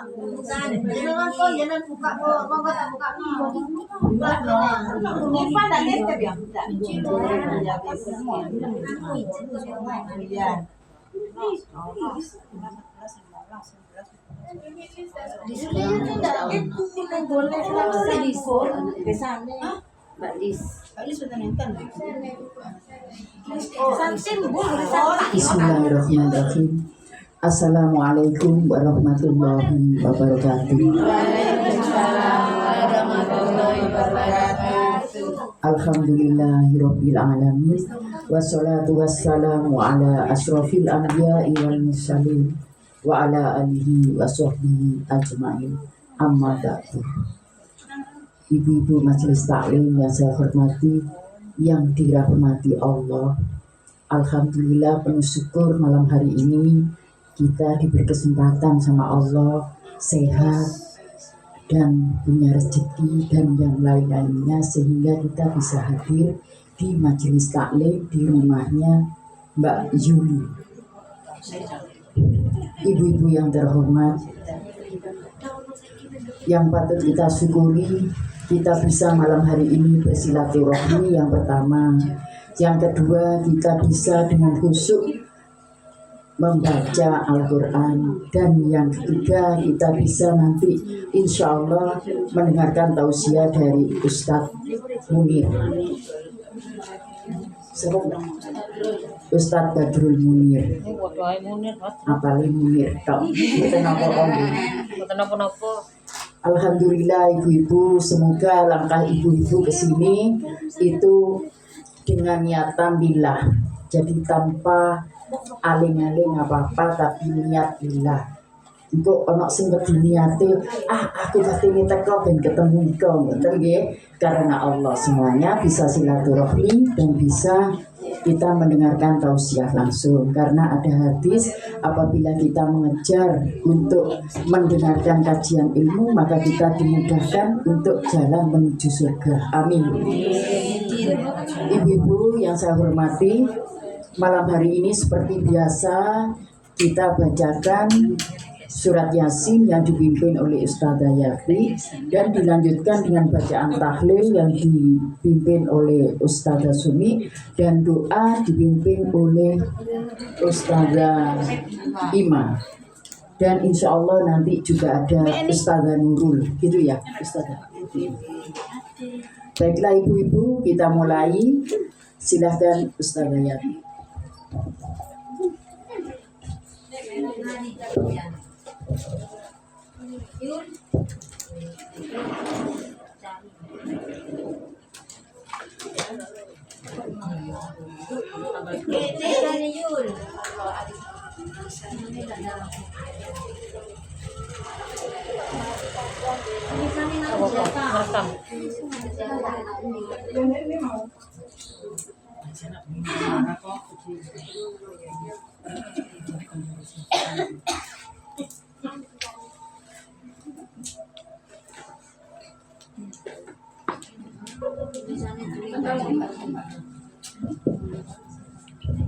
Bukan. Jangan kau jangan buka kau tak buka ni. Buka ni. Ipan dah neste ya. Ya. Di sini tu tak itu yang boleh di sekolah ke sana. Balis sudah nonton. Bismillahirrahmanirrahim. Assalamualaikum warahmatullahi wabarakatuh. Alhamdulillahirabbil alamin. Wassalatu wassalamu ala asyrofil anbiya'i wal mursalin wa ala alihi wa sahbihi ajma'in. Amma ba'du. Ibu-ibu majelis taklim yang saya hormati, yang dirahmati Allah, alhamdulillah penuh syukur malam hari ini kita diberi kesempatan sama Allah sehat dan punya rezeki dan yang lain-lainnya sehingga kita bisa hadir di majelis taklim di rumahnya Mbak Yuli. Ibu-ibu yang terhormat, yang patut kita syukuri, kita bisa malam hari ini bersilaturahmi yang pertama. Yang kedua, kita bisa dengan khusyuk membaca Al-Quran. Dan yang ketiga, kita bisa nanti insya Allah mendengarkan tausiah dari Ustadz Munir. Ustadz Badrul Munir. Apalagi Munir tok. Alhamdulillah ibu-ibu, semoga langkah ibu-ibu ke sini itu dengan niatan billah. Jadi tanpa aling-aling apa-apa, tapi niat billah. Untuk ono sing niate, aku katene teko ben ketemu iko, ngoten nggih. Karena Allah semuanya bisa silaturahmi dan bisa kita mendengarkan tausiah langsung. Karena ada hadis, apabila kita mengejar untuk mendengarkan kajian ilmu, maka kita dimudahkan untuk jalan menuju surga. Amin. Ibu-ibu yang saya hormati, malam hari ini seperti biasa kita bacakan surat Yasin yang dipimpin oleh Ustazah Yati dan dilanjutkan dengan bacaan tahlil yang dipimpin oleh Ustazah Sumi dan doa dipimpin oleh Ustazah Ima. Dan insya Allah nanti juga ada Ustazah Nurul, gitu ya Ustazah. Baiklah ibu-ibu, kita mulai. Silahkan Ustazah Yati.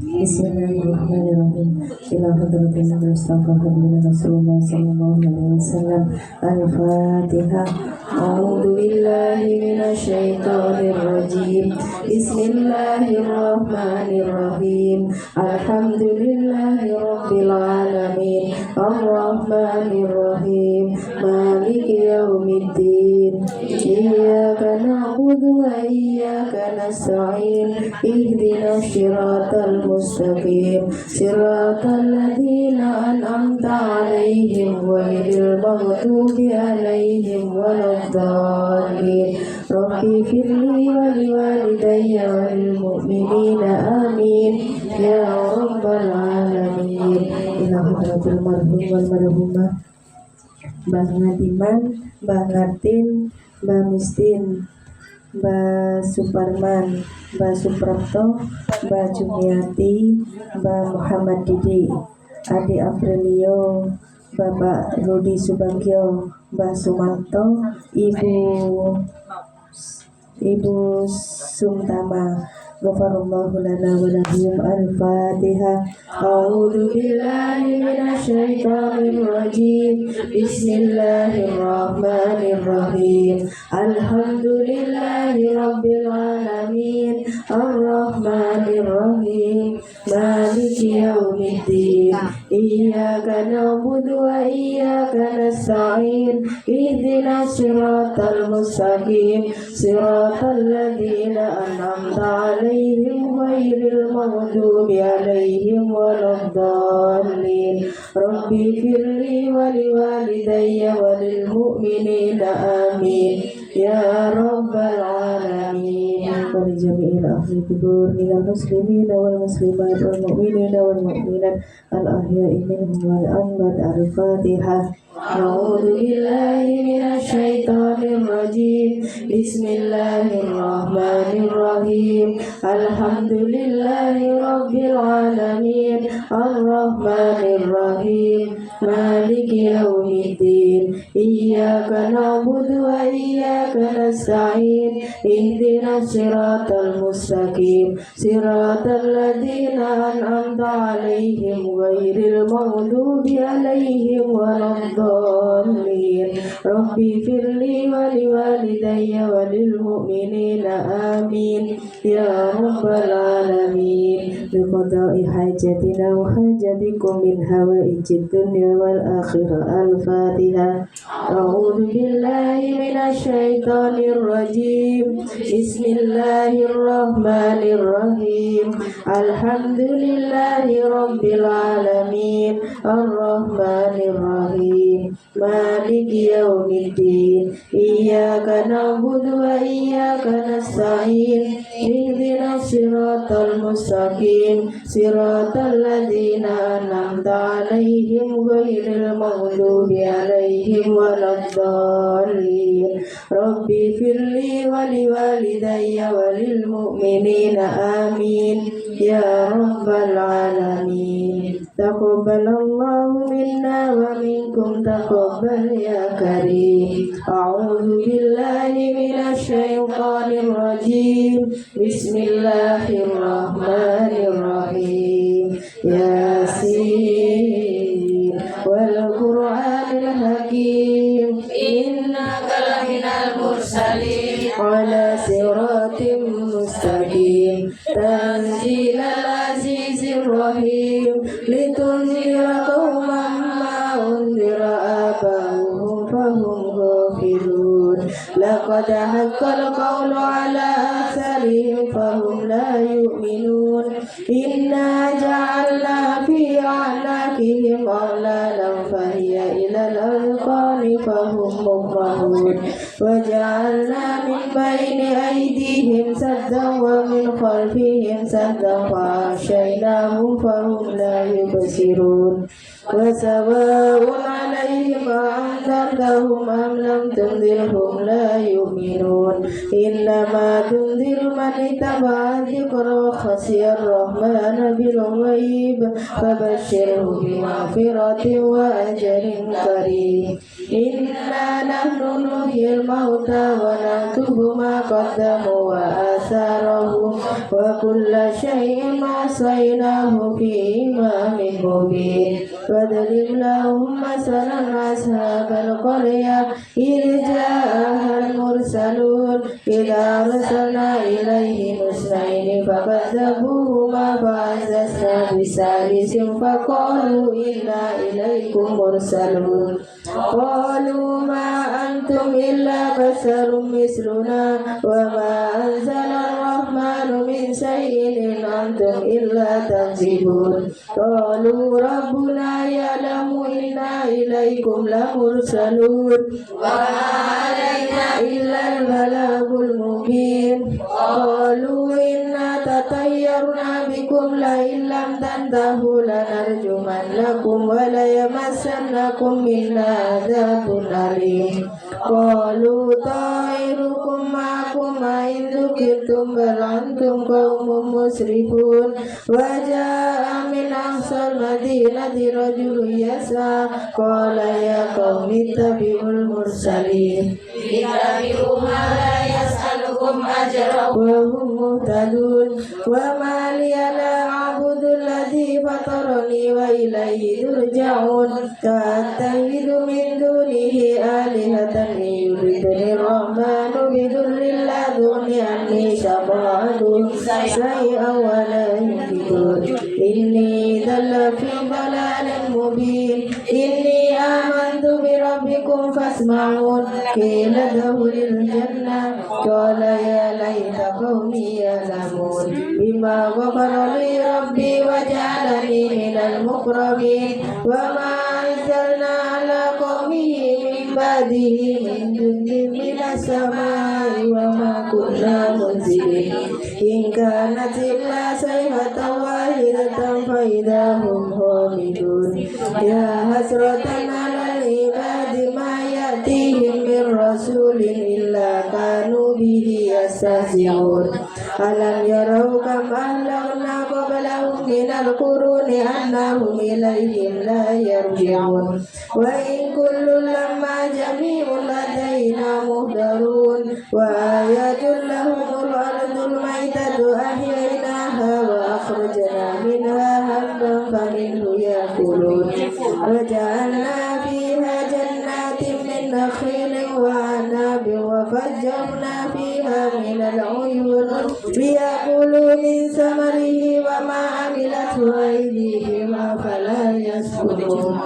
Bismillahirrahmanirrahim. Ila hadratin Mustafa Rasulullah sallallahu alaihi wasallam. Al-Fatihah. A'udzu billahi minasyaitonir rajim. Bismillahirrahmanirrahim. Alhamdulillahirabbil alamin. Arrahmanir rahim. Maliki yaumiddin. Iyyaka na'budu wa iyyaka nasta'in. Ihdinas siratal mustaqim. Siratal ladzina an'amta 'alaihim ghairil maghdubi 'alaihim waladdallin. Rabbi firli wa liwalidayya wal mu'minina amin ya rabbal alamin. Ila hadratil marhum wal marhumah Mbah Ngadiman, Mbah Ngatin, Mbah Mistin, Mbah Suparman, Mbah Suprapto, Mbah Jumiati, Mbah Muhammad Didi, Adi Aprilio, Bapak Rudi Subagio, Mbah Sumanto, Ibu Sumtama, Ghafarallahu lana wa lahum. Al-Fatihah. A'udzu billahi minasyaitonir rajim. Bismillahirrahmanirrahim. Alhamdulillahi rabbil alamin. Ar-Rahmanir Rahim. Maliki yaumiddin. Iyyaka na'budu wa iyyaka nasta'in. Ihdinas siratal mustaqim. Siratal ladzina an'amta 'alaihim ghairil maghdubi 'alaihim waladdallin. Rabbi firli wa liwalidayya wa lil mu'minina amin ya rabbal alamin. Wa li jami'il ahli qubur minal muslimin wal muslimat wal mu'minina wal mu'minat al ahya'i minhum wal amwat. Al-Fatihah. A'udzu billahi minasyaitonir rajim. Bismillahirrahmanirrahim. Alhamdulillahi rabbil alamin. Ar-Rahmanir Rahim. Maliki yaumiddin. Iyyaka na'budu wa iyyaka nasta'in. Ihdinas siratal mustaqim. Siratal ladzina an'amta 'alaihim ghairil maghdubi 'alaihim waladdallin. Rabbi firli wa liwalidayya wa lil mu'minina amin ya rabbal alamin. Biqada'i hajatina wa hajatikum min hawaijid dunya wal akhirah. Al-Fatihah. A'udzu billahi minasyaitonir rajim. Bismillahirrahmanirrahim. Alhamdulillahi rabbil alamin. Ar-Rahmanir Rahim. Maliki yaumiddin. Iyyaka na'budu wa iyyaka nasta'in. Ihdinas siratal mustaqim. Siratal ladzina an'amta 'alaihim ghairil maghdubi 'alaihim waladdallin. Rabbi firli wa liwalidayya wa lil mu'minina amin ya rabbal alamin. Taqabbalallahu minna wa minkum taqabbal ya karim. A'udzu billahi minasyaitonir rajim. Bismillahirrahmanirrahim. Yasin wal Qur'anil hakim. Innaka laminal mursalin ala siratim mustaqim. Tanzilal azizir rahim. Litunzira qauman ma unzira aba'uhum fahum ghafilun. Laqad haqqal qawlu ala aktharihim fahum la yu'minun. Inna ja'alna fi a'naqihim aghlalan fahiya ilal azqani fahum muqmahun. Wa ja'alna min bayni aydihim saddan wa min khalfihim saddan fa aghshaynahum fahum la yubsirun. Wa sawa'un 'alaihim a'anzartahum am lam tunzirhum la yu'minun. Innama tunziru man ittaba'a dzikra wa khashiya ar-rahmana bil ghaib fabashshirhu bi maghfiratin wa ajrin karim. Inna nahnu nuhyil mauta wa naktubu ma qaddamu wa atharahum wa kulla shay'in ahsaynahu fi imamin mubin. Wadrib lahum masalan ashabal qaryah idh ja'ahal mursalun idza arsalna ilaihim isnaini fakadzabuhuma fa'azzazna bisalisin faqalu inna ilaikum mursalun. Qalu ma antum illa basharun misluna wa ma anzala ar-rahmanu min shay'in in antum illa takzibun. Qalu rabbuna ya'lamu inna ilaikum lamursalun wa ma alaina illa al-balagul mubin. Qalu inna tatayyarna bikum la illam tantahu lanarjumannakum wa la yamassannakum minna adzabun alim. Qalu ta'irukum ma'akum in dzukirtum bal antum qaumun musrifun. Wa ja'a min aqsal madinati rajulun yas'a qala ya qaumi ittabi'ul mursalin. Ittabi'u ma la yas'alukum لهم أجرا وهم مهتدون وما لي لا أعبد الذي فطرني وإليه ترجعون فأتخذ من دونه آلهة إن يردني الرحمن بضر لا تغني عني شفاعتهم شيئا ولا ينفذون إني ذل في ضلال مبين إني آمنت بربكم فاسمعون قيل ادخل الجنة قال يا ليت قومي يعلمون بما غفر لي ربي وجعلني من المكرمين وما أنزلنا على قومه من بعده من جند من السماء وما كنا منزلين إن كانت إلا صيحة واحدة فإذا هم خامدون يا حسرة على العباد ما يأتيهم من رسول إلا كانوا به يستهزئون ألم يروا كم أهلكنا قبلهم من القرون أنهم إليهم لا يرجعون وإن كل لما جميع لدينا مهدرون وآية لهم الأرض الميتة أحييناها وأخرجنا منها حبا فمنه يأكلون وجعلنا فيها جنات من نخيل وعناب وفجرنا فيها من العيون ليأكلوا من ثمره وما عملته أيديهم أفلا يشكرون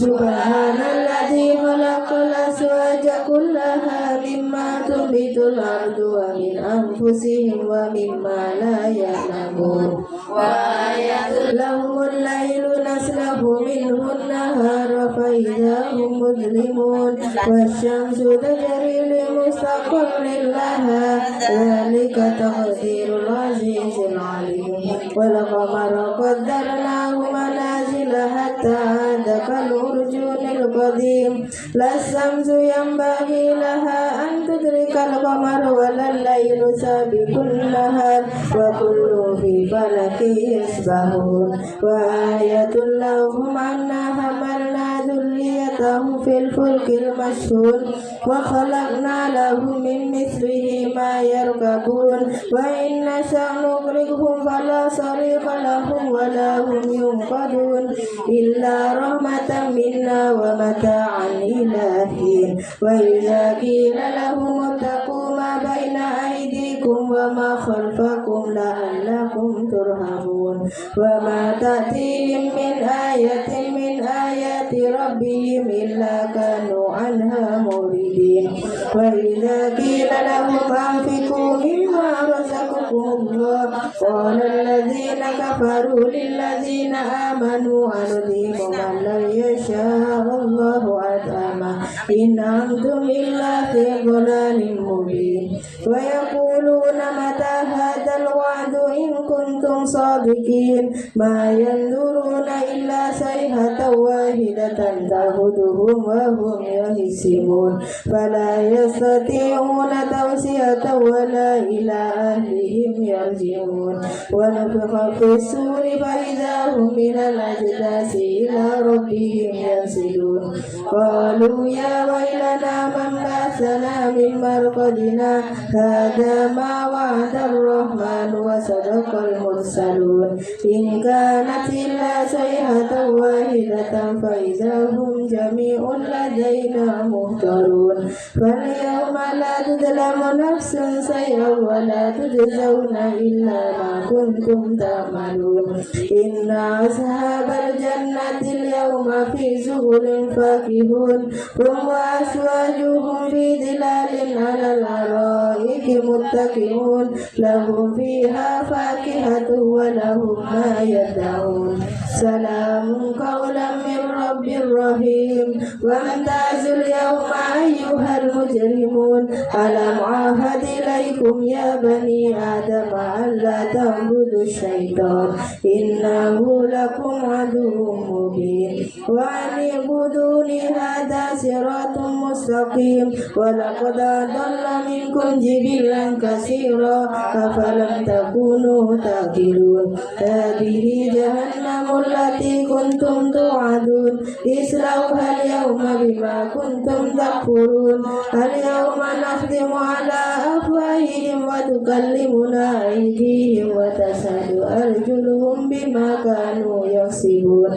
سبحان الذي خلق الأزواج كلها مما تنبت الأرض ومن أنفسهم ومما لا يعلمون وآية لهم الليل نسلخ منه النهار فإذا هم مظلمون والشمس تجري لمستقر لها ذلك تقدير العزيز العليم والقمر قدرناه منازل حتى عاد كالأرجون القديم لا الشمس ينبغي لها أن تدرك القمر ولا الليل سابق النهار وكل في فلك يسبحون وآية لهم أنا حملنا ذريتهم في الفلك المشحون وخلقنا لهم من مثله ما يركبون وإن نشأ نغرقهم فلا صريخ لهم ولا هم ينقذون إلا رحمة منا ومتاعا إلى حين وإذا قيل لهم اتقوا ما بين أيديكم وما خلفكم لعلكم ترحمون وما تأتيهم من آية من آيات ربهم إلا كانوا عنها موردين وإذا قيل لهم أنفقوا مما رزقكم الله قال الذين كفروا للذين آمنوا أنذيب من لم يشاء الله أطعمه إن أنتم إلا في ضلال مبين ويقولون متى هذا الوعد إن كنتم صادقين ما ينظرون إلا صيحة واحدة تأخذهم وهم يحسبون فلا يستطيعون توصية ولا إلى أهلهم يرجعون ونفخ في السور فإذا هم من الأجداث إلى ربهم ينسلون قالوا يا ويلنا من بعثنا من مرقدنا هذا ما وعد الرحمن وصدق المرسلون إن كانت إلا صيحة واحدة فإذا هم جميع لدينا مهترون فاليوم لا تظلم نفس شيئا ولا تجزون إلا ما كنتم تعملون إن أصحاب الجنة اليوم في شغل فاكهون هم وأزواجهم في ظلال على الأرائك متكئون لهم فيها فاكهة ولهم ما يدعون سلام قولا من رب رحيم وامتازوا اليوم أيها المجرمون ألم عاهد إليكم يا بني آدم ألا تعبدوا الشيطان إنه لكم عدو مبين وأن اعبدوني هذا صراط مستقيم مستقيم ولقد أضل منكم جبلا كثيرا أفلم تكونوا تعقلون هذه جهنم التي كنتم توعدون اصلوها اليوم بما كنتم تكفرون اليوم نختم على أفواههم وتكلمنا أيديهم وتشهد أرجلهم بما كانوا يكسبون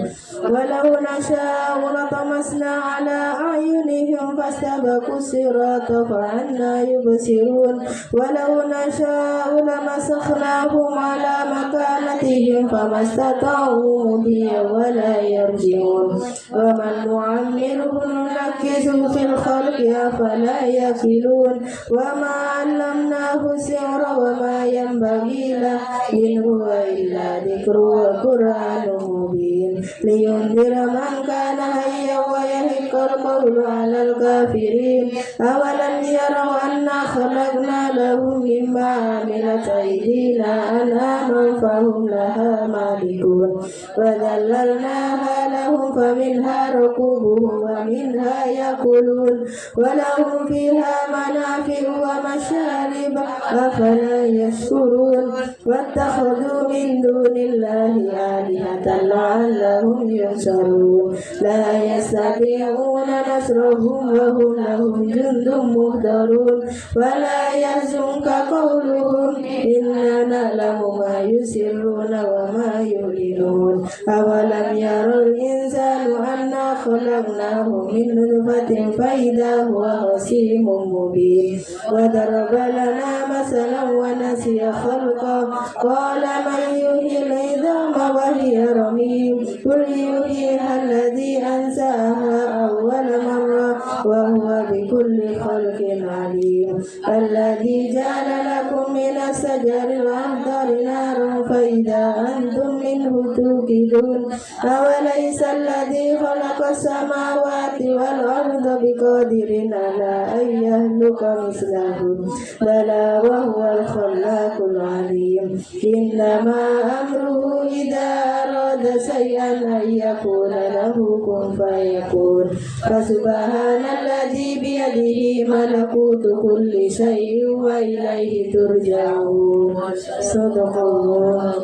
ولو نشاء لطمسنا على أعينهم فاستبقوا الصراط فأنى يبصرون ولو نشاء لمسخناهم على مكانتهم فما استطاعوا مضيا ولا يرجعون ومن نعمره ننكسه في الخلق أفلا يأكلون وما علمناه السحر وما ينبغي له إن هو إلا ذكر وقرآن مبين لينذر من كان حيا ويحق القول على الكافرين أولم يروا أنا خلقنا لهم مما عملت أيدينا أنعاما فهم لها مالكون وذللناها لهم فمنها ركوبهم ومنها يأكلون ولهم فيها منافع ومشارب أفلا يشكرون واتخذوا من دون الله آلهة لعلهم ينصرون لا يستطيعون نصرهم وهم لهم جند مهدرون ولا يحزنك قولهم إنا نعلم ما يسرون وما يعلنون أولم يرى الإنسان أنا خلقناه من نطفة فإذا هو خصيم مبين وضرب لنا مثلا ونسي خلقه قال من يحيي العظام وهي رميم قل يحييها الذي أنشأها أول مرة وهو بكل خلق عليم الذي جعل لكم من الشجر الأخضر نارا فإذا أنتم منه توقدون أوليس الذي خلق السماوات والأرض بقادر على أن يهلك مثلهم بلى وهو الخلاق العليم إنما أمره إذا أراد شيئا أن يقول له كن فيكون فسبحان الذي بيده ملكوت كل شيء وإليه ترجعون صدق الله.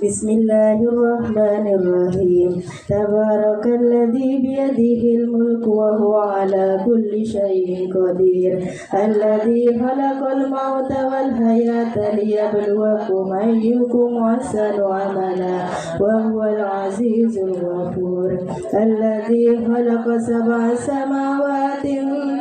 بسم الله الرحمن الرحيم تبارك الذي بيده الملك وهو على كل شيء قدير الذي خلق الموت والحياة ليبلوكم أيكم أحسن عملا وهو العزيز الغفور الذي خلق 7 سماوات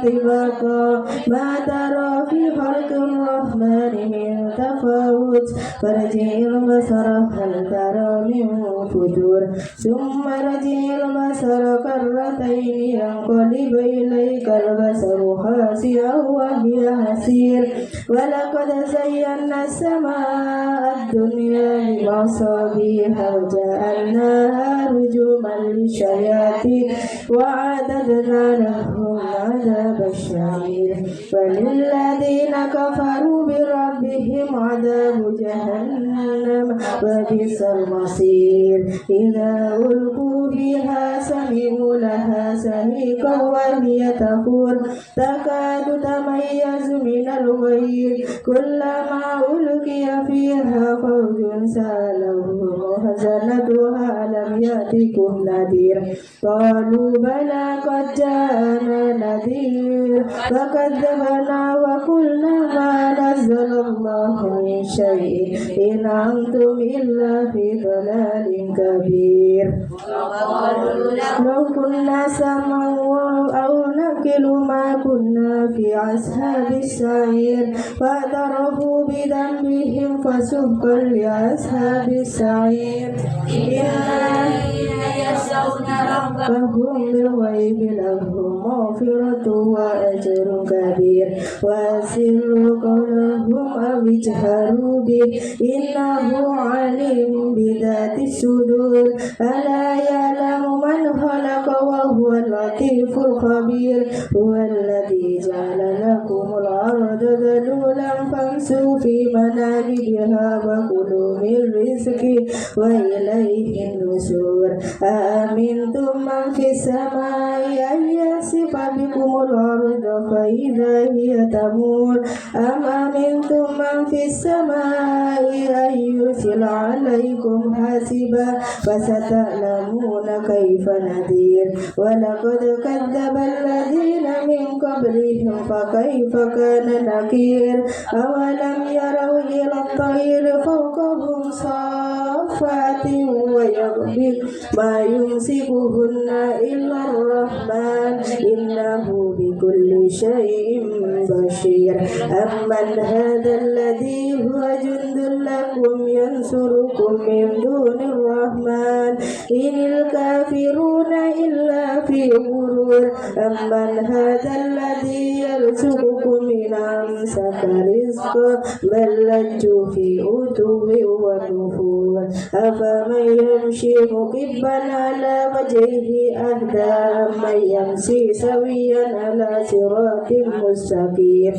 طباقا ما ترى في خلق الرحمن من تفاوت فارجع البصر هل ترى من فجور ثم ارجع البصر كرتين ينقلب إليك البصر خاسئا وهي حسير ولقد زينا السماء الدنيا بمصابيح وجعلناها رجوما للشياطين وأعتدنا لهم عذاب السعير وللذين كفروا بربهم عذاب جهنم وبئس المصير إذا ألقوا فيها سمعوا لها شهيقا وهي تفور تكاد تميز من الغيظ كلما ألقي فيها فوج سألهم خزنتها ألم يأتكم نذير قالوا بلى قد جاءنا نذير فكذبنا وقلنا ما نزل الله من شيء إن أنتم إلا في ضلال كبير لو كنا سمعوا أو نكل ما كنا في أصحاب السعير فاعترفوا بذنبهم فسحقا لأصحاب السعير فهم بالغيب لهم مغفرة وأجر كبير وأسروا قولهم أو اجهروا به إنه عليم بذات الصدور ألا يعلم من خلق وهو اللطيف الخبير هو الذي جعل لكم الأرض ذلولا فامشوا في مناكبها وكلوا من رزقه وإليه النشور أأمنتم من في السماء أن يخسف بكم الأرض فإذا هي تمور أم أمنتم من في السماء أن يرسل عليكم حاسبا فستعلمون كيف نذير ولقد كذب الذين من قبلهم فكيف كان نكير أولم يروا إلى الطير فوقهم صافات ويقبض ما يمسكهن إلا الرحمن إنه بكل شيء بشير أمن هذا الذي هو جند لكم ينصركم من دون الرحمن إن الكافرون إلا في غرور أمن هذا الذي يرزقكم من أمسك رزقه بل لجوا في عتو ونفور أفمن يمشي مكبا على وجهه أهدى من يمشي سويا على صراط مستقيم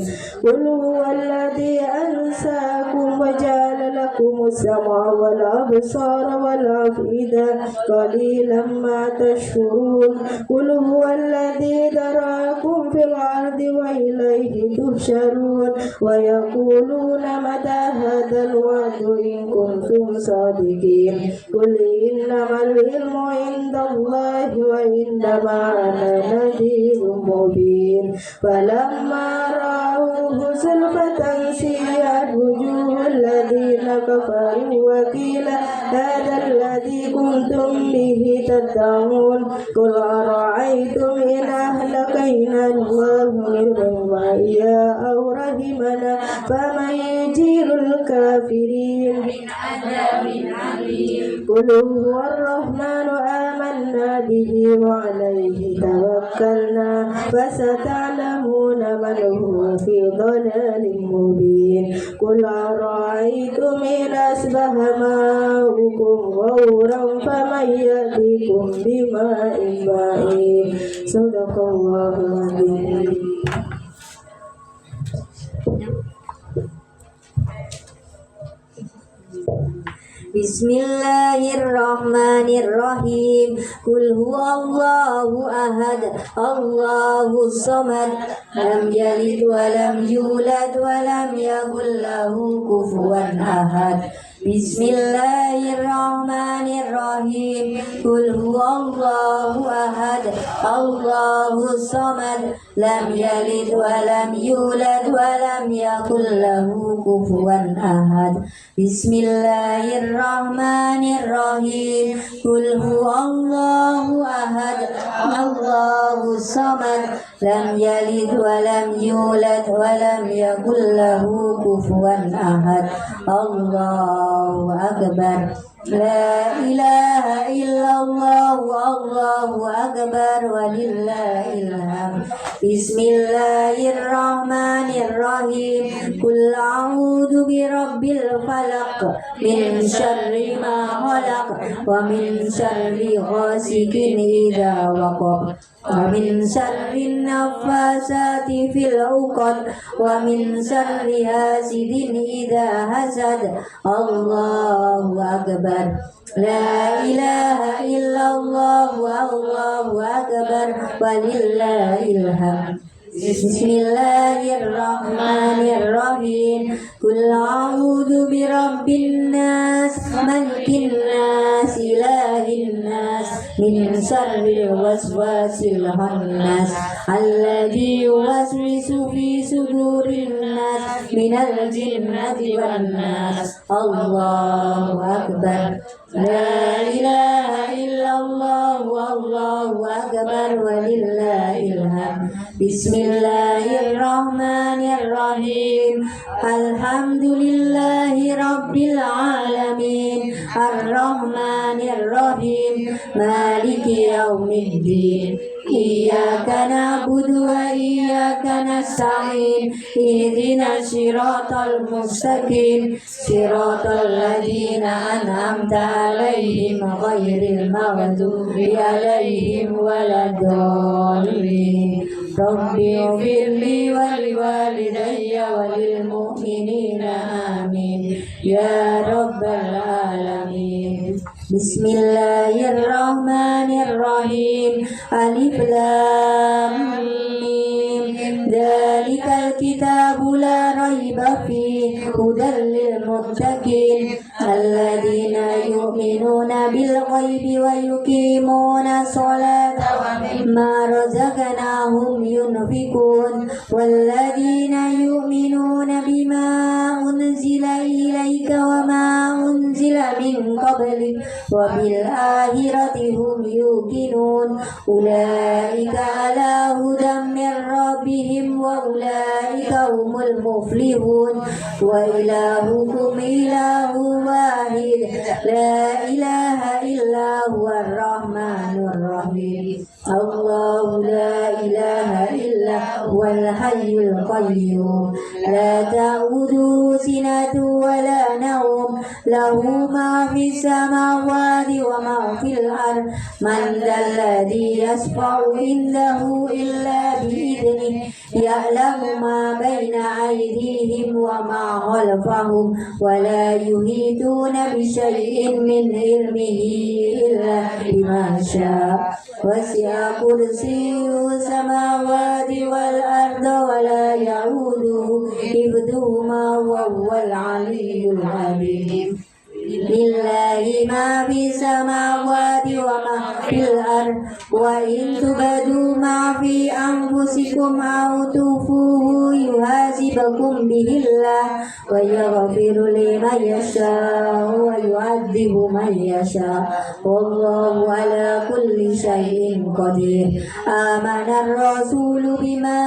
قل هو الذي أنساكم وجعل لكم السمع والأبصار والأفئدة قليلا ما تشكرون قل هو الذي ذراكم في الأرض وإليه تحشرون ويقولون متى هذا الوعد إن كنتم صادقين قل إنما العلم عند الله وإنما أنا نذير مبين فلما رأوه زلفة سيئت وجوه الذين كفروا وقيل هذا الذي كنتم به تدعون قل أرأيتم إن أهلكنا الله من معي أو رحمنا فمن يجير الكافرين من عذاب عليم قل هو الرحمن آمنا به وعليه توكلنا فستعلمون من هو في ضلال مبين قل أرأيتم إن أصبح ماؤكم غورا فمن يأتيكم بماء معين صدق الله العظيم. Bismillahirrahmanirrahim. Qul huwallahu ahad, Allahus samad, lam yalid wa lam yulad wa lam yakul lahu kufuwan ahad. Bismillahirrahmanirrahim. Qul huwallahu ahad, Allahus samad, lam yalid wa lam yulad wa lam yakul lahu kufuwan ahad. Bismillahirrahmanirrahim. Qul huwallahu ahad, Allahus samad, lam yalid wa lam yulad wa lam yakul lahu kufuwan ahad. Allahu akbar. La ilaha illallah wallahu akbar walillahil hamd. Bismillahirrahmanirrahim. Qul a'udzu birabbil falaq min syarri ma khalaq wa min syarri ghasikin idza waqab wa min syarri nafasati fil 'uqad wa min syarri hasidin idza hasad. Allahu akbar. La ilaha illallah wallahu akbar walillahil hamd. Bismillahirrahmanirrahim. Qul a'udzu birabbin nas, malikin nas, ilahin nas, min syarril waswasil khannas, alladzi yuwaswisu fi sudurin nas, minal jinnati wan nas. Allahu akbar. La ilaha illallah wallahu akbar walillahil hamd. Bismillahirrahmanirrahim. Alhamdulillahi rabbil alamin, arrahmanirrahim, الرحيم مالك يوم الدين إياك نعبد وإياك نستعين اهدنا الصراط المستقيم صراط الذين أنعمت عليهم غير المغضوب عليهم ولا الضالين رب اغفر لي ولوالدي وللمؤمنين آمين يا رب العالمين بسم الله الرحمن الرحيم ألف لام ميم ذلك الكتاب لا ريب فيه هدى للمتقين الذين يؤمنون بالغيب ويقيمون الصلاة ومما رزقناهم ينفقون والذين يؤمنون بما أنزل إليك وما أنزل من قبلك وبالآخرة هم يوقنون أولئك على هدى من ربهم وأولئك هم المفلحون وإلهكم إله واحد لا إله إلا هو الرحمن الرحيم الله لا إله إلا هو الحي القيوم لا تأخذه سنة ولا نوم له ما في السماوات وما في الأرض من ذا الذي يشفع عنده إلا بإذنه يعلم ما بين أيديهم وما خلفهم ولا يحيطون بشيء من علمه إلا بما شاء وسع كرسيه السماوات والأرض ولا يعوده حفظهما وهو العلي العظيم لله ما في السماوات وما في الأرض وإن تبدوا ما في أنفسكم أو تخفوه يحاسبكم به الله ويغفر لمن يشاء ويعذب من يشاء والله على كل شيء قدير آمن الرسول بما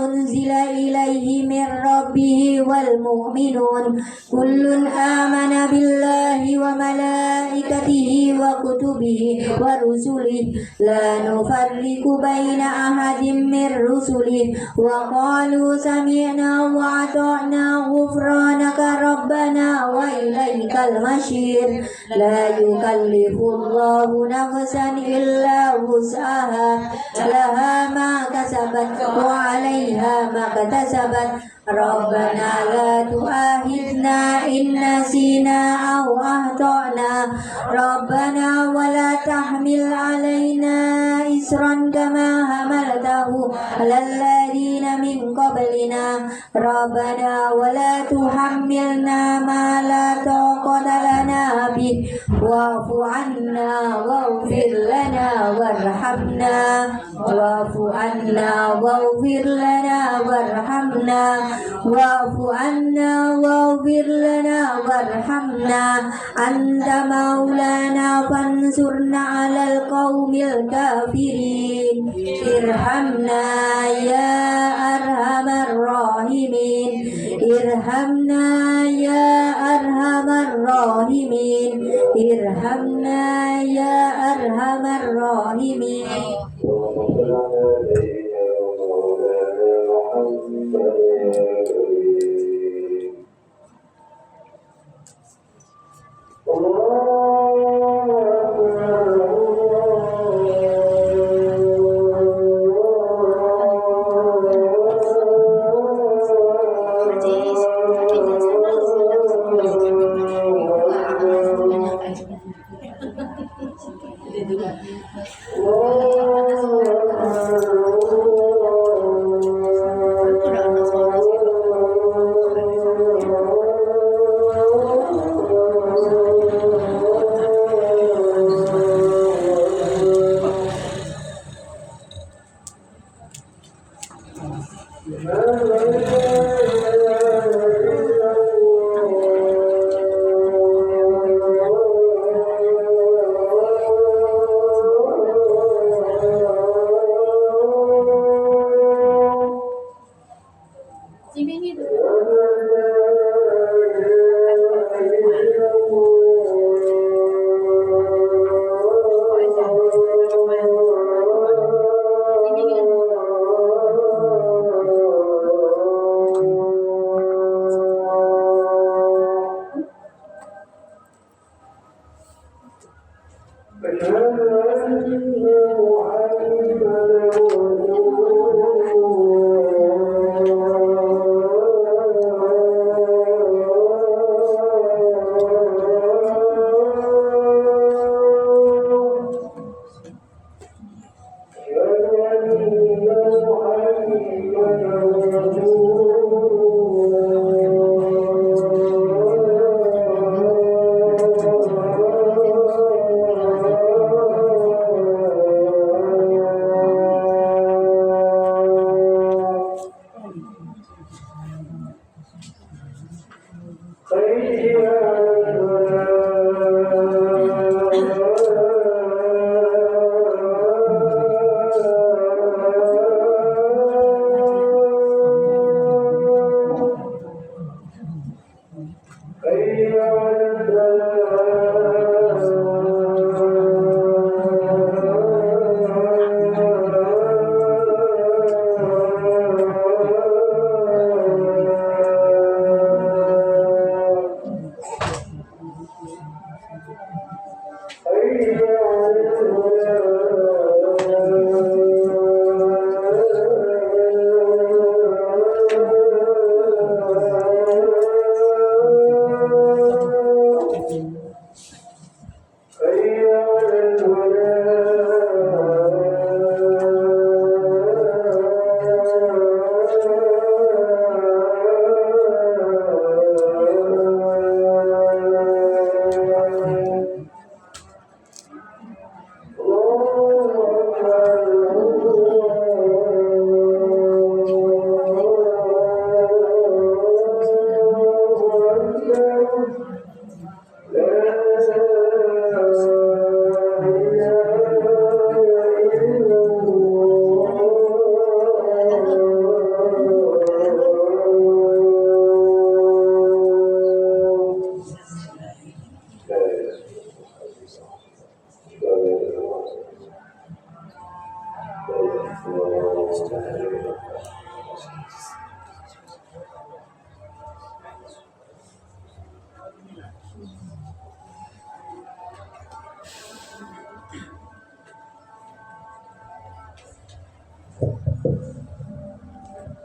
أنزل إليه من ربه والمؤمنون كل آمن بالله وملائكته وكتبه ورسله لا نفرق بين أحد من رسله وقالوا سمعنا وأطعنا غفرانك ربنا وإليك المصير لا يكلف الله نفسا إلا وسعها لها ما كسبت وعليها ما اكتسبت ربنا لا تؤاخذنا إن نسينا أو أخطأنا ربنا ولا تحمل علينا إصرا كما حملته على الذين من قبلنا ربنا ولا تحملنا ما لا طاقة لنا به واعف عنا واغفر لنا وارحمنا واعف عنا واغفر لنا وارحمنا واعف عنا واغفر لنا وارحمنا أنت مولانا فانصرنا على القوم الكافرين ارحمنا يا أرحم الراحمين ارحمنا يا أرحم الراحمين ارحمنا يا أرحم الراحمين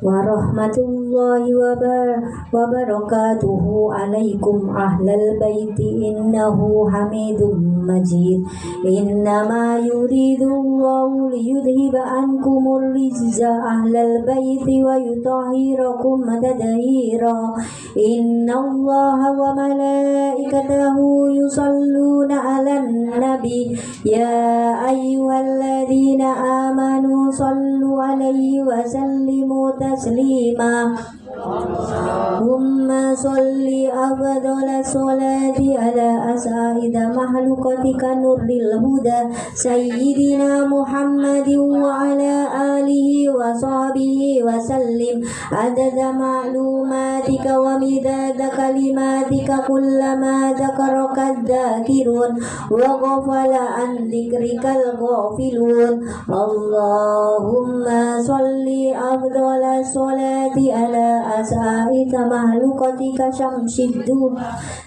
Warahmatullahi wabarakatuhu alaikum ahlal baiti innahu hamidum majid. Innama yuridullahu liyudhiba ankumur rizza ahlal baiti wa yutahhirakum tadhira. Innallaha wa malaikatahu yusalluna 'alan nabi ya ayyuhalladzina amanu sallu 'alaihi wa sallimu taslima. Allahumma sholli afdhala sholati ala as'ida mahlukatika nuril huda sayyidina Muhammadin wa ala alihi wa sahbihi wa sallim adada ma'lumatika wa midada kalimatika kullama dzakaraka dzakirun wa ghafala an dzikrikal ghafilun. Allahumma sholli afdhala sholati ala asa'ita mahlukatika syamsiddu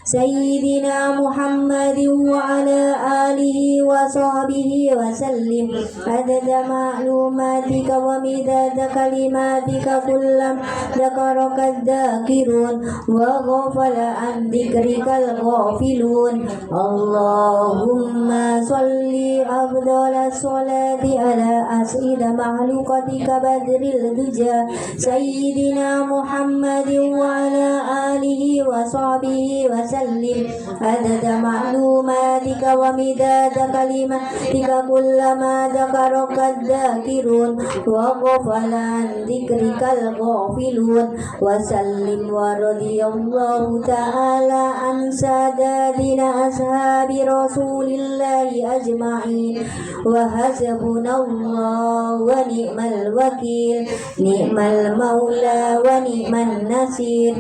sayyidina Muhammadin wa ala alihi wa sahbihi wa sallim adada ma'lumatika wa midada kalimatika kullam dzakaraka dzakirun wa ghafala an dzikrikal ghafilun. Allahumma sholli afdhala sholati ala as'ida mahlukatika badril duja sayyidina Muhammadin wa ala alihi wa sahbihi wa sallim adada ma'lumatika wa midada kalimatika kullama dzakaraka dzakirun wa ghafala an dzikrikal ghafilun. Wa sallim wa radiyallahu ta'ala an sadadina ashabi rasulillahi ajma'in wa hasbunallahu wa ni'mal wakil ni'mal maula wa ni'man nasir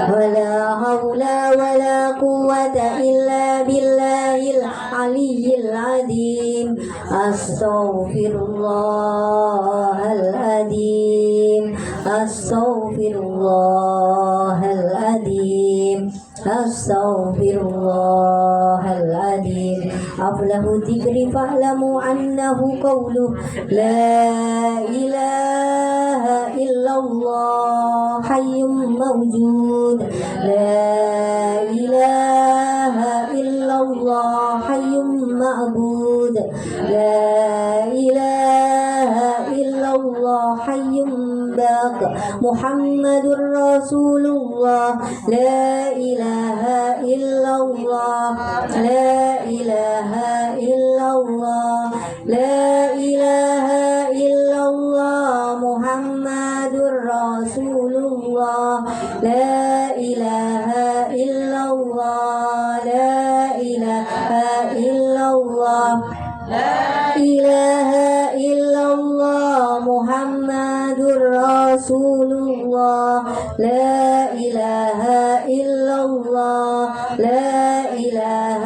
wa la hawla wa la quwwata illa billahil aliyyil azim. Astaghfirullahal azim astaghfirullahal azim astaghfirullahal azim أفلح الذكر فاعلموا أنه قوله لا إله إلا الله حي موجود لا إله إلا الله حي معبود لا إله إلا الله حي باق محمد رسول الله لا إله إلا الله لا إله إلا الله لا إله إلا الله محمد رسول الله لا إله إلا الله لا إله إلا الله لا إله إلا الله محمد رسول الله لا إله إلا الله لا إله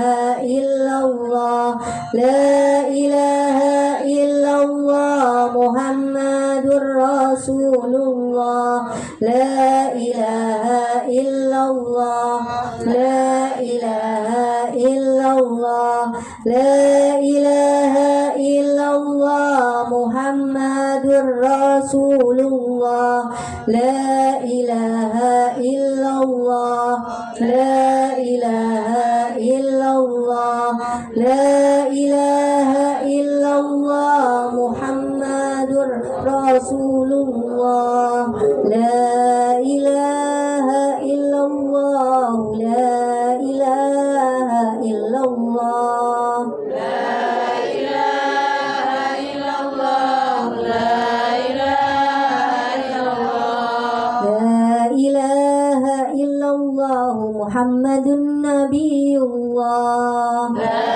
إلا الله لا إله إلا الله محمد رسول الله لا إله إلا الله لا إله إلا الله لا إله إلا الله محمد رسول الله لا إله إلا الله لا إله إلا الله لا إله إلا الله محمد رسول الله لا إله إلا الله لا إله إلا الله محمد نبي الله لا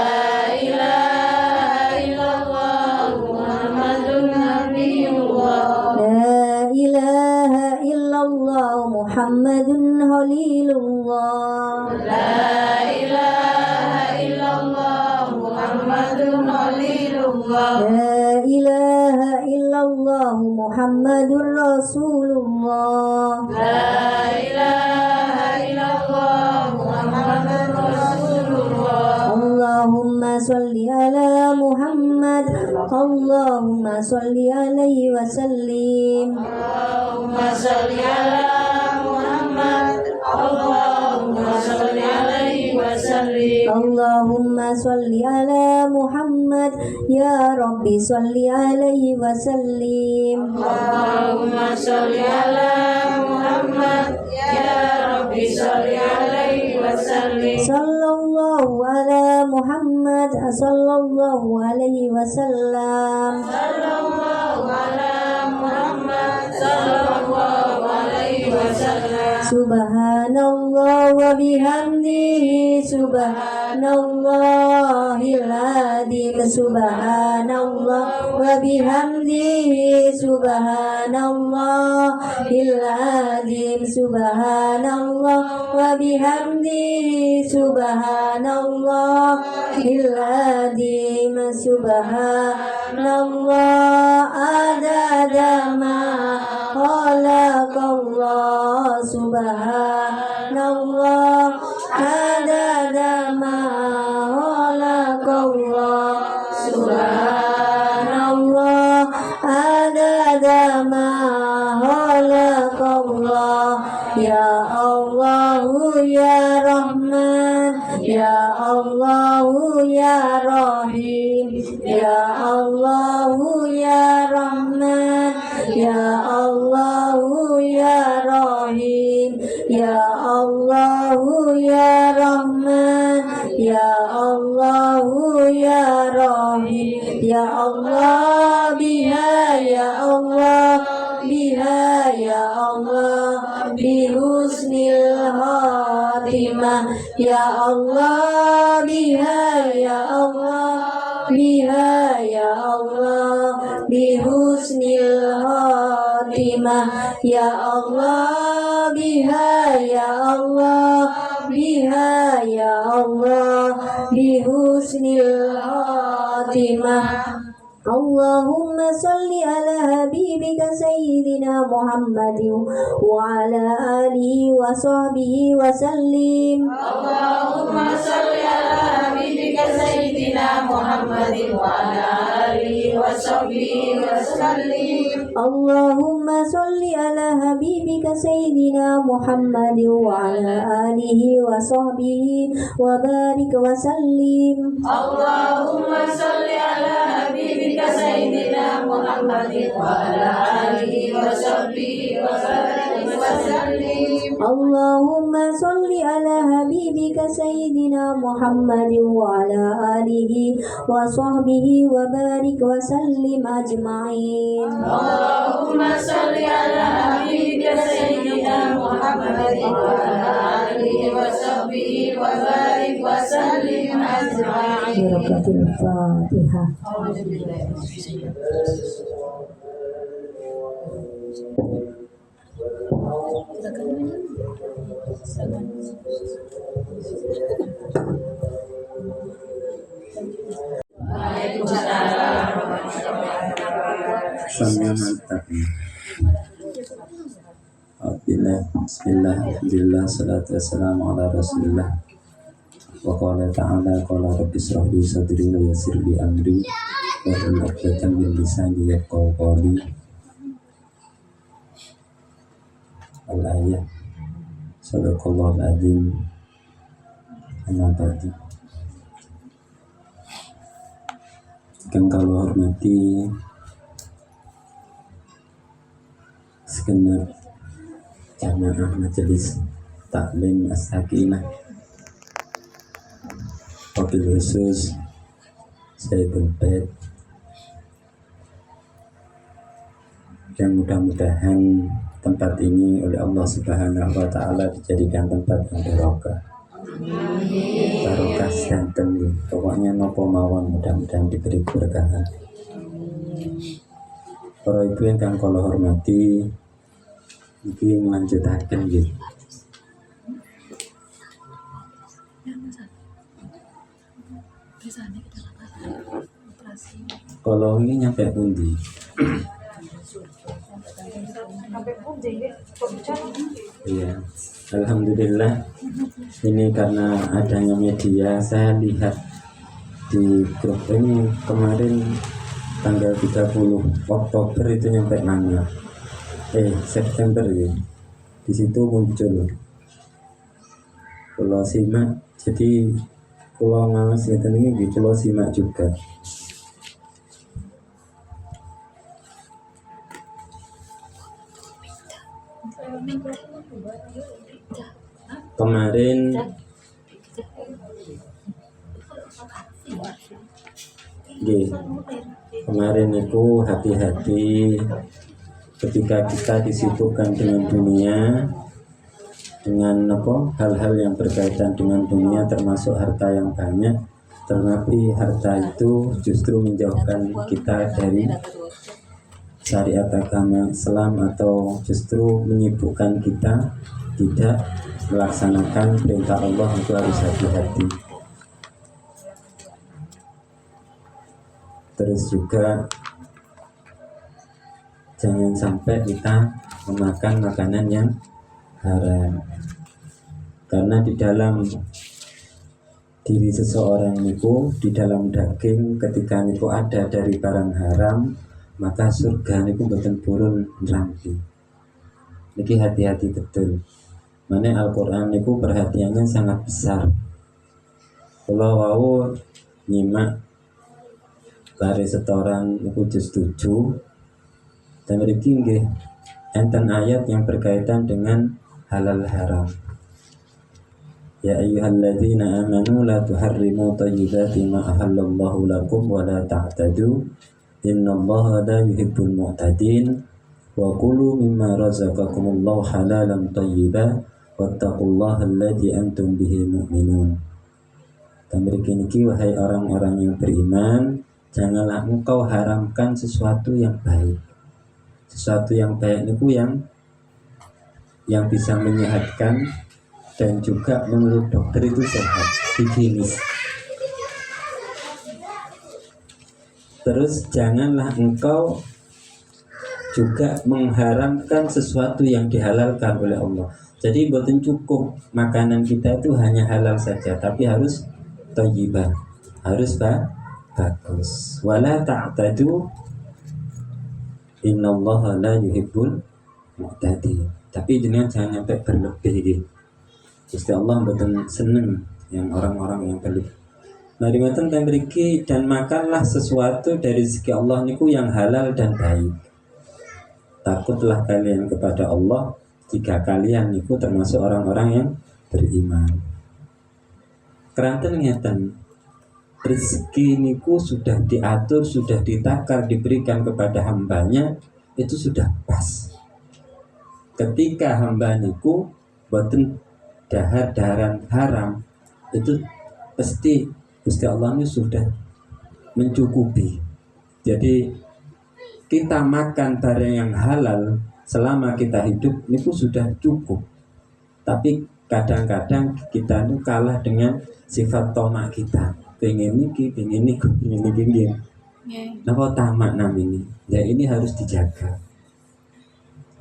إله إلا الله محمد نبي الله لا إله إلا الله محمد خليل الله لا إله إلا الله محمد خليل الله لا إله إلا الله محمد رسول الله لا إله إلا الله محمد رسول الله اللهم صل على محمد اللهم صل عليه وسلم اللهم صل على محمد اللهم صل عليه وسلم اللهم صل على محمد يا ربي صل عليه وسلم اللهم صل على محمد يا ربي صل عليه وسلم صلى الله على محمد صلى الله عليه وسلم صلى الله على محمد صلى الله عليه وسلم سبحان الله وبحمده سبحان الله العظيم سبحان الله وبحمده سبحان الله العظيم سبحان الله وبحمده سبحان الله العظيم سبحان الله عدد ما خلق الله سبحان الله عدد ما خلق الله سبحان الله عدد ما خلق الله يا الله يا رحمن يا الله يا رحيم يا الله يا رحمن يا الله يا رحيم يا الله يا رحمن يا الله يا رحيم يا الله بها يا الله بها يا الله بحسن الخاتمة يا الله بها يا الله بها يا الله بحسن الخاتمة يا الله بها يا الله بها يا الله بحسن الخاتمة اللهم صل على حبيبك سيدنا محمد وعلى آله وصحبه وسلم اللهم صل على حبيبك سيدنا سيدنا محمد وعلى آله وصحبه وسلم. اللهم صل على حبيبك سيدنا محمد وعلى آله وصحبه وبارك وسلم. اللهم صل على حبيبك سيدنا محمد وعلى آله وصحبه وبارك وسلم. اللهم صل على حبيبك سيدنا محمد وعلى آله وصحبه وبارك وسلم أجمعين. اللهم صل على حبيبك سيدنا محمد وعلى آله وصحبه وبارك وسلم أجمعين. بركة الفاتحة. Bismillah, alhamdulillah, salatu wassalamu ala rasulillah. Wa qala ta'ala, qala rabbi shrah li sadri wa yassir li amri wa hlul 'uqdatam min lisani yafqahu qawli. Al-ayat. Sadaqallahul azim. Amma ba'du. Yang kalau hormati segenap jamaah majelis taklim as-sakinah, wabil khusus Sayyidul Bait, yang mudah-mudahan tempat ini oleh Allah Subhanahu wa Ta'ala dijadikan tempat yang barokah. Barokah sedanten, pokoknya nopo mawon mudah-mudahan diberi keberkahan. Para ibu yang kula hormati, iki melanjutaken nggih. Kalau ini nyampe pundi? Iya, alhamdulillah. Ini karena adanya media, saya lihat di grup ini kemarin tanggal 30 Oktober itu nyampe nanya. September ya. Di situ muncul. Pulau simak, jadi pulau ngawas ini di pulau simak juga. Kemarin itu hati-hati ketika kita disibukkan dengan dunia, dengan hal-hal yang berkaitan dengan dunia, termasuk harta yang banyak, tetapi harta itu justru menjauhkan kita dari syariat agama Islam, atau justru menyibukkan kita tidak melaksanakan perintah Allah. Itu harus hati-hati. Terus juga jangan sampai kita memakan makanan yang haram, karena di dalam diri seseorang itu, di dalam daging, ketika itu ada dari barang haram, maka surga niku mboten purun nerangke. Niki hati-hati betul. Mane Al-Qur'an niku perhatiannya sangat besar. Kalau wau nyimak lari setoran niku juz 7, dan mriki nggih enten ayat yang berkaitan dengan halal haram. Ya ayyuhalladzina amanu la tuharrimu thayyibati ma ahallallahu lakum wa la ta'tadu innallaha la yuhibbul mu'tadin wa kulu mimma razaqakumullahu halalan thayyiban wattaqullaha alladzi antum bihi mu'minun. Dan mriki wahai orang-orang yang beriman, janganlah engkau haramkan sesuatu yang baik. Sesuatu yang baik itu yang bisa menyehatkan dan juga menurut dokter itu sehat, higienis. Terus janganlah engkau juga mengharamkan sesuatu yang dihalalkan oleh Allah. Jadi bukan cukup makanan kita itu hanya halal saja, tapi harus thayyibah. harus bagus. Wala ta'tadu innallaha la yuhibbul mu'tadin. Tapi jenengan jangan sampai berlebih gitu. Gusti Allah mboten seneng yang orang-orang yang berlebih. Mari ngoten teng mriki, dan makanlah sesuatu dari rezeki Allah niku yang halal dan baik. Takutlah kalian kepada Allah jika kalian niku termasuk orang-orang yang beriman. Keranten ngeten, rezeki niku sudah diatur, sudah ditakar, diberikan kepada hambanya, itu sudah pas. Ketika hamba niku boten dahar-daharan haram, itu pasti Gusti Allah ini sudah mencukupi. Jadi kita makan barang yang halal selama kita hidup niku sudah cukup. Tapi kadang-kadang kita itu kalah dengan sifat tamak kita. Pengen niki, pengen niku, pengen niki. Napa tamak namanya? Ya ini harus dijaga.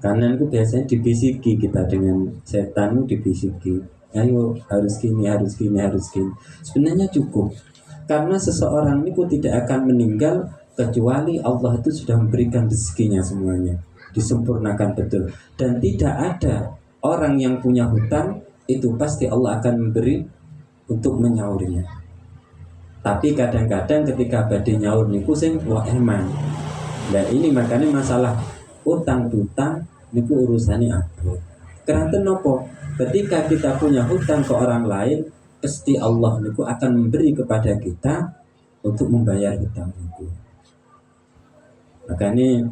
Karena itu biasanya dibisiki kita dengan setan itu dibisiki. Ayo harus gini, harus gini, harus gini. Sebenarnya cukup. Karena seseorang itu tidak akan meninggal kecuali Allah itu sudah memberikan rezekinya semuanya, disempurnakan betul. Dan tidak ada orang yang punya hutang itu pasti Allah akan memberi untuk menyaurinya. Tapi kadang-kadang ketika badai nyaur niku sing wah eman. Nah ini makanya masalah utang piutang niku urusannya abot. Keranten nopo? Ketika kita punya hutang ke orang lain, pasti Allah niku akan memberi kepada kita untuk membayar hutang itu. Makanya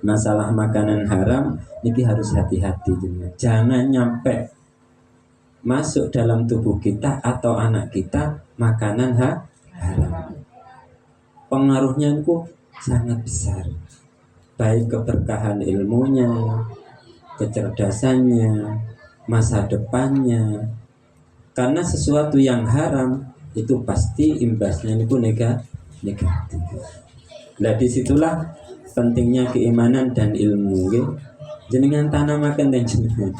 masalah makanan haram niki harus hati-hati. Jangan nyampe masuk dalam tubuh kita atau anak kita makanan haram. Pengaruhnya itu sangat besar, baik keberkahan ilmunya, kecerdasannya, masa depannya. Karena sesuatu yang haram itu pasti imbasnya itu negatif. Nah disitulah pentingnya keimanan dan ilmu. Jenengan tanamaken dan jenengan.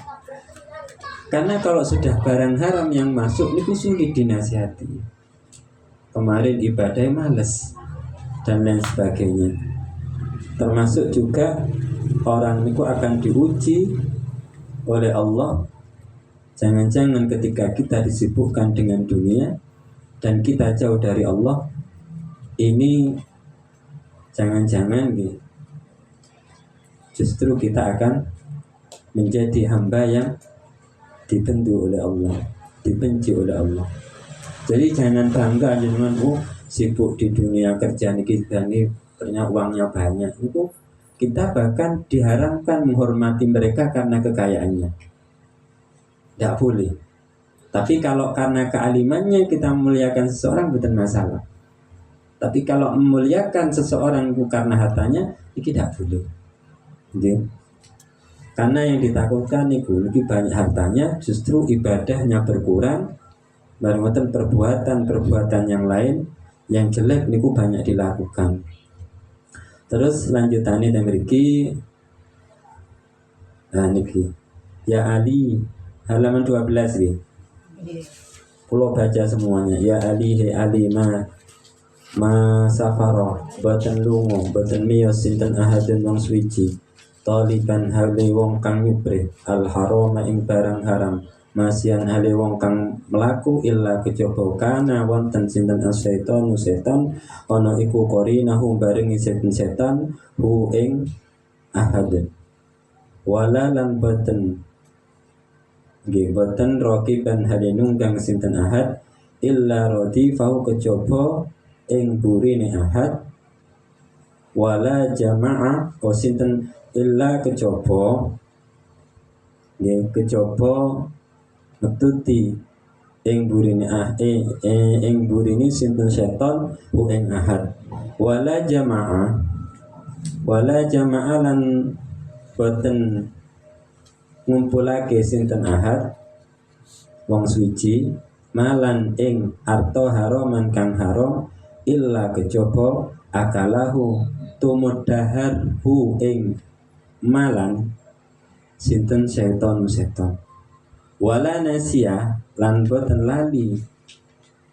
Karena kalau sudah barang haram yang masuk itu sulit dinasihati. Kemarin ibadah males dan lain sebagainya. Termasuk juga orang itu akan diuji oleh Allah. Jangan-jangan ketika kita disibukkan dengan dunia dan kita jauh dari Allah, ini jangan-jangan justru kita akan menjadi hamba yang dibenci oleh Allah, dibenci oleh Allah. Jadi jangan bangga dengan sibuk di dunia kerja ini ternyata uangnya banyak. Itu kita bahkan diharamkan menghormati mereka karena kekayaannya. Tidak boleh. Tapi kalau karena kealimannya kita memuliakan seseorang bukan masalah. Tapi kalau memuliakan seseorang itu karena hartanya, itu tidak boleh. Gitu. Karena yang ditakutkan itu lebih banyak hartanya, justru ibadahnya berkurang. Baru perbuatan yang lain yang jelek niku banyak dilakukan. Terus lanjutannya dan mriki. Nah niki. Ya Ali halaman 12 nih. Pulau baca semuanya. Ya Ali he Ali ma safaro boten lungo boten miyos sinten ahadun wong suci taliban hale wong kang nyupre al harama ing barang haram masian hale wong kang melaku illa kejaba kana wonten sinten asyaiton setan ana iku qarinahu barengi setan hu ing ahadun wala lan boten nggih boten raqiban hale nunggang sinten ahad illa radifahu kejaba ing burine ahad wala jama'a sinten illa kejaba nggih kejaba metuti ing burine ing burine sinten setan hu ing ahad wala jama'a lan boten ngumpulake sinten ahad wong suci malan ing arto haraman kang haram illa kejaba akalahu tumudahar hu ing malan sinten seton wala nasia lan boten lali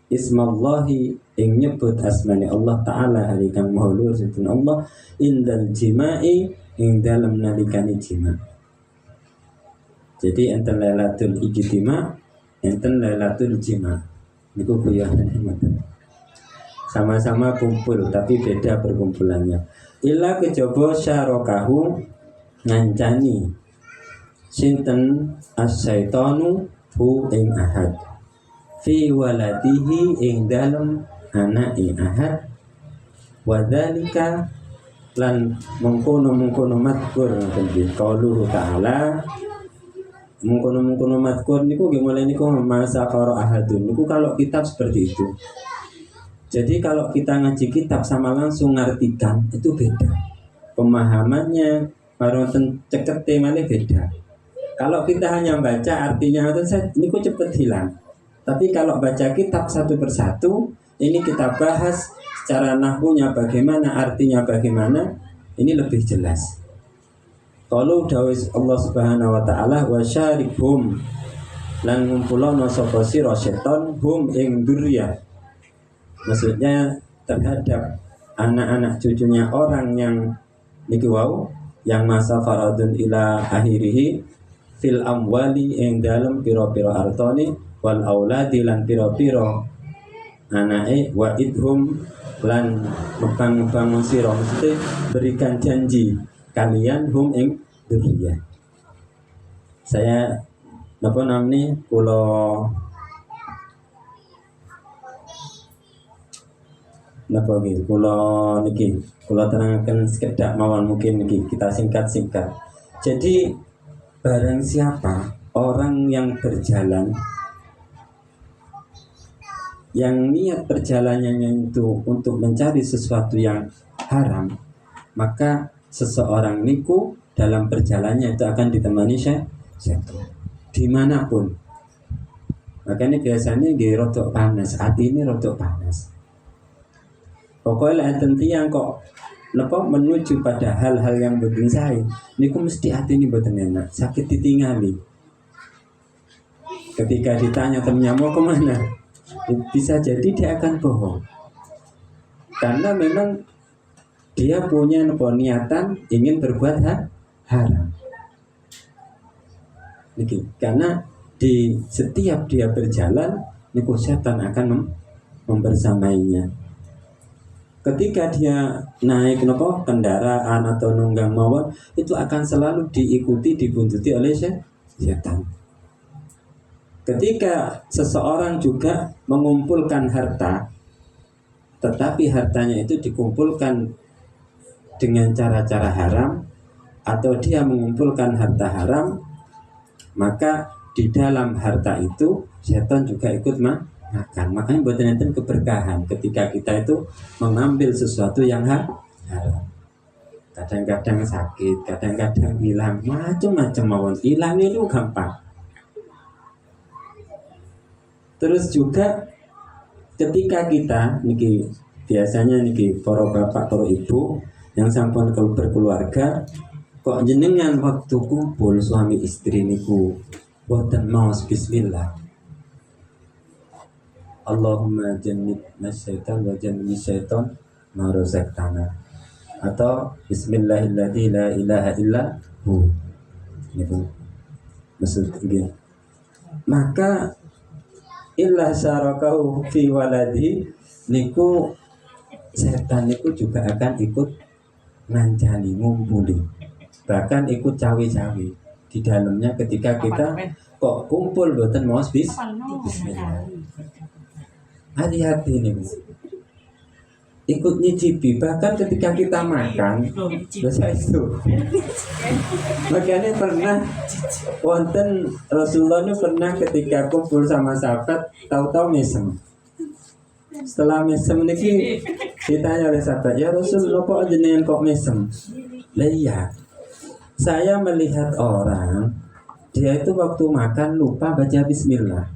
ismallahi ing nyebut asmane Allah taala halikang maha luhur sinten Allah indal jima'i ing dalem nalikane jima. Jadi enten lailatul ijtima, enten lailatul jima. Niku kuyane ngoten. Sama-sama kumpul tapi beda perkumpulannya. Illa kejaba syarakahu ngancani sinten as-syaitanu hu ing ahad fi waladihi ing dalem anake ahad wadzalika lan mengkono matkur ngoten qauluhu ta'ala mengkono matkur niku nggih mulai niku masa qara ahadun niku kalau kitab seperti itu. Jadi kalau kita ngaji kitab sama langsung ngartikan itu beda pemahamannya, baru ceket temanya beda. Kalau kita hanya baca artinya ini kok cepet hilang. Tapi kalau baca kitab satu persatu, ini kita bahas secara nahwunya bagaimana, artinya bagaimana, ini lebih jelas. Kalau dawis Allah Subhanahu wa taala wa syarikhum lan ngumpulono sapa sira seton hum ing dzurriyyah. Maksudnya terhadap anak-anak cucunya orang yang niki wau yang masa faradun ila akhirihi fil amwali ing dalem pira-pira artoni wal auladi lan pira-pira anake wa idhum lan mebang sira mesti berikan janji kalian hum ing dzurriyyah. Saya napa namanya kula napa nggih kula niki kula terangkan sekedap mawon mungkin niki kita singkat-singkat. Jadi barang siapa orang yang berjalan yang niat perjalanannya itu untuk mencari sesuatu yang haram, maka seseorang niku dalam perjalanannya itu akan ditemani syaitan dimanapun. Makanya biasanya nggih rodok panas, hati ini rodok panas. Pokoknya enten tiyang kok lepas menuju pada hal-hal yang boten sae niku mesti hati ini boten enak, sakit ditinggali. Ketika ditanya temennya mau kemana, bisa jadi dia akan bohong karena memang dia punya niatan ingin berbuat haram. Niki karena di setiap dia berjalan niku setan akan membersamainya. Ketika dia naik kendaraan atau nunggang mawon itu akan selalu diikuti dibuntuti oleh setan. Ketika seseorang juga mengumpulkan harta, tetapi hartanya itu dikumpulkan dengan cara-cara haram atau dia mengumpulkan harta haram, maka di dalam harta itu setan juga ikut makan. Makanya buat nanti keberkahan ketika kita itu mengambil sesuatu yang haram. Kadang-kadang sakit, kadang-kadang hilang, macam-macam mawon. Hilang itu gampang. Terus juga ketika kita niki biasanya niki para bapak, para ibu yang sampun berkeluarga, kok jenengan waktu kumpul suami istri niku boten maos bismillah. Allahumma jannibna syaitan wa jannibni syaitan ma razaqtana, atau bismillahilladzi la ilaha illa hu. Niku maksudnya. Maka illa syarakahu fi waladi niku setan niku juga akan ikut ngancani, ngumpuli, bahkan ikut cawe-cawe di dalamnya ketika kita kok kumpul boten maos bismillah. Hati-hati nih, ikut nyicipi bahkan ketika kita makan dosa itu. Makanya pernah wonten Rasulullah itu pernah ketika kumpul sama sahabat tahu-tahu mesem. Setelah mesem niki ditanya oleh sahabat, ya Rasulullah kok jenengan kok mesem? Lah iya, saya melihat orang dia itu waktu makan lupa baca bismillah.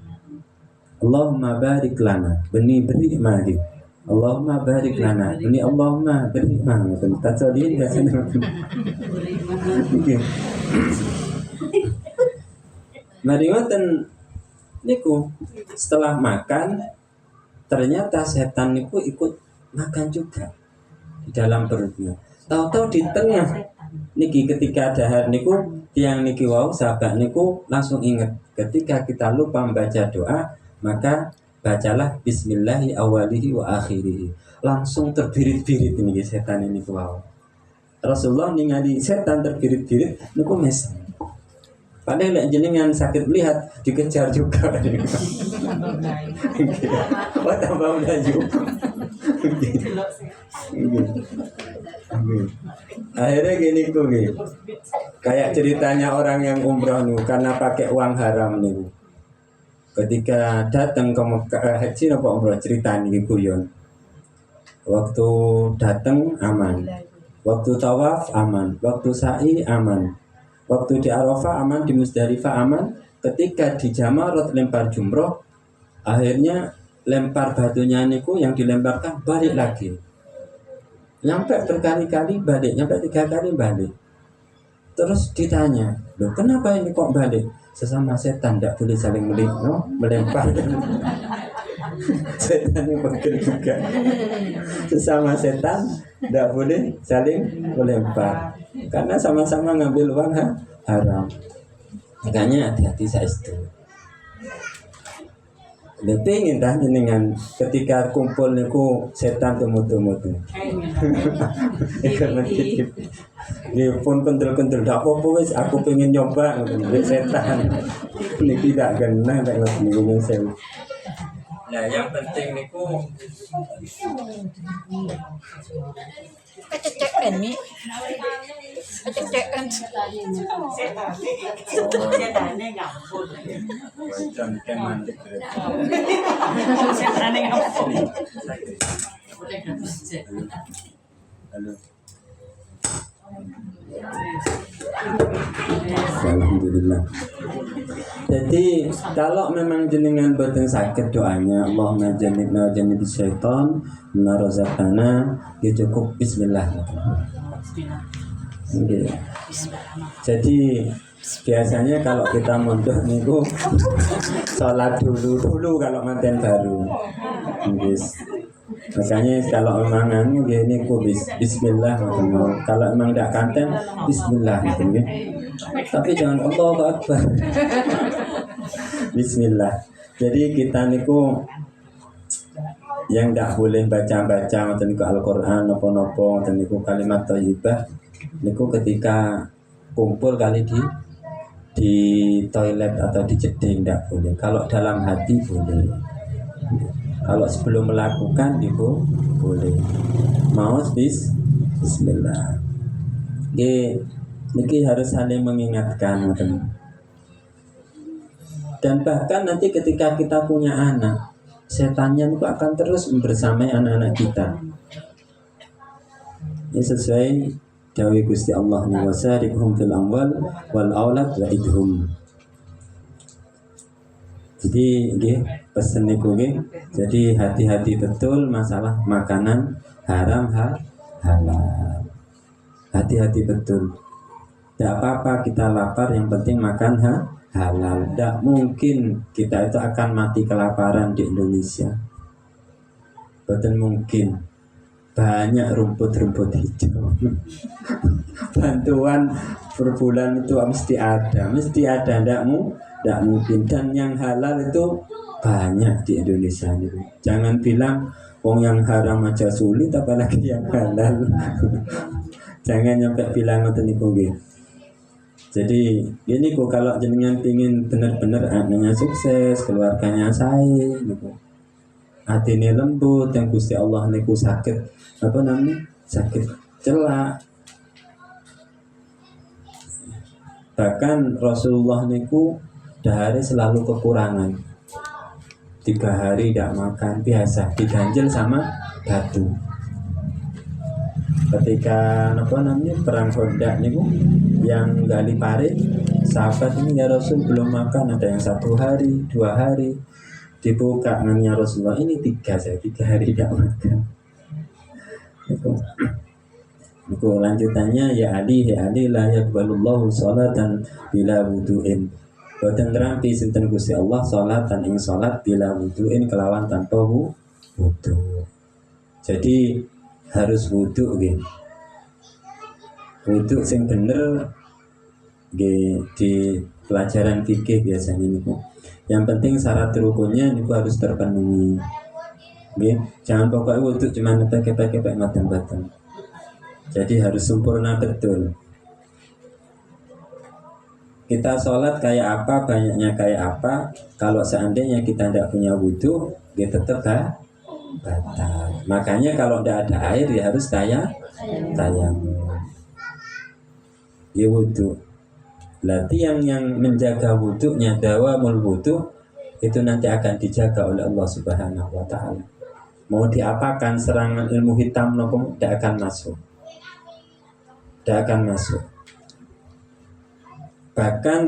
Allahumma barik lana, beri mari. Allahumma barik lana, ini Allahumma beri mari. Tasawurin biasanya. Oke. Mari ngoten niku setelah makan ternyata setan niku ikut makan juga di dalam perutnya. Tahu-tahu di tengah niki ketika dahar niku tiang niki wau sahabat niku langsung ingat ketika kita lupa membaca doa maka bacalah bismillahi awalihi wa akhirihi. Langsung terbirit-birit niki setan ini wau. Rasulullah ningali setan terbirit-birit niku mes. Padahal lek jenengan sakit melihat dikejar juga. Wah tambah melayu. Akhirnya gini kok kayak ceritanya orang yang umroh nih karena pakai uang haram nih. Ketika datang ke Mekah haji apa umroh cerita nih guyon. Waktu datang aman, waktu tawaf aman, waktu sa'i aman. Waktu di Arafah aman, di Musdalifah aman. Ketika di Jamarat lempar jumroh, akhirnya lempar batunya niku yang dilemparkan balik lagi. Nyampe berkali-kali balik, nyampe 3 kali balik. Terus ditanya, loh kenapa ini kok balik? Sesama setan tidak boleh saling melempar. Setan yang pegel juga. Sesama setan tidak boleh saling melempar. Karena sama-sama ngambil uang haram. Makanya hati-hati saya itu. Lebih ingin dah jenengan ketika kumpul niku setan temu-temu. Ini pun kentul-kentul dak apa wis aku pengen nyoba ngene setan. Niki tidak kena tak ngomong saya. Nah, yang penting niku kececekan nih. Kececekan. Setannya ngampun. macam keman. Setannya ngampun. Halo. Alhamdulillah. Jadi kalau memang jenengan boten sakit doanya Allahumma jannibna jannibis syaitan bima razaqtana ya cukup bismillah. Okay. Jadi biasanya kalau kita mondok niku sholat dulu kalau manten baru. Yes. Makanya kalau memang gini ku bismillah kalau emang tidak kanten bismillah gitu. Tapi jangan Allahu Akbar. Bismillah. Jadi kita niku yang tidak boleh baca-baca atau niku Al-Quran nopo-nopo atau niku kalimat thayyibah niku ketika kumpul kali di toilet atau di jeding tidak boleh. Kalau dalam hati boleh. Kalau sebelum melakukan itu boleh. Mau bismillah. Niki harus saling mengingatkan. Dan bahkan nanti ketika kita punya anak, setannya itu akan terus membersamai anak-anak kita. Ini sesuai dawuh Gusti Allah ni wasariqhum fil amwal wal aulad wa idhum. Jadi pesen niku jadi hati-hati betul masalah makanan haram halal. Hati-hati betul. Tidak apa-apa kita lapar, yang penting makan halal. Tidak mungkin kita itu akan mati kelaparan di Indonesia. Betul mungkin. Banyak rumput-rumput hijau. Bantuan per bulan itu mesti ada. Tidak mungkin. Dan yang halal itu banyak di Indonesia ini. Jangan bilang wong yang haram aja sulit, apalagi yang halal. Jangan nyampe bilang ngoten niku nggih. Jadi gini kok kalau jenengan pingin benar-benar anaknya sukses, keluarganya sae niku. Atine lembut, yang Gusti Allah niku sakit sakit celak. Bahkan Rasulullah niku dahari selalu kekurangan. 3 hari tidak makan, biasa diganjel sama batu. Ketika perang Khandaq niku yang gali parit, sahabat ini ya Rasul belum makan, ada yang 1 hari, 2 hari. Dibuka nanya Rasulullah, ini 3 hari tidak makan. Itu lanjutannya ya Ali la yaqbalullahu sholatan bila wudu'in. Boten nerampi sinten Gusti Allah sholatan ing salat bila wudu'in kelawan tanpa wudu. Jadi harus wudu nggih. Wudu sing bener nggih di pelajaran fikih biasanya niku. Yang penting syarat rukunnya niku harus terpenuhi. Nggih, jangan pokoknya wudu cuma kepek-kepek ngoten-ngoten. Jadi harus sempurna betul. Kita sholat kayak apa, banyaknya kayak apa. Kalau seandainya kita tidak punya wudu, ya tetap batal. Makanya kalau tidak ada air ya harus tayamum. Ya wudu. Berarti yang menjaga wudunya, dawamul wudu, itu nanti akan dijaga oleh Allah Subhanahu wa Ta'ala. Mau diapakan serangan ilmu hitam nopo tidak akan masuk. Tidak akan masuk. Bahkan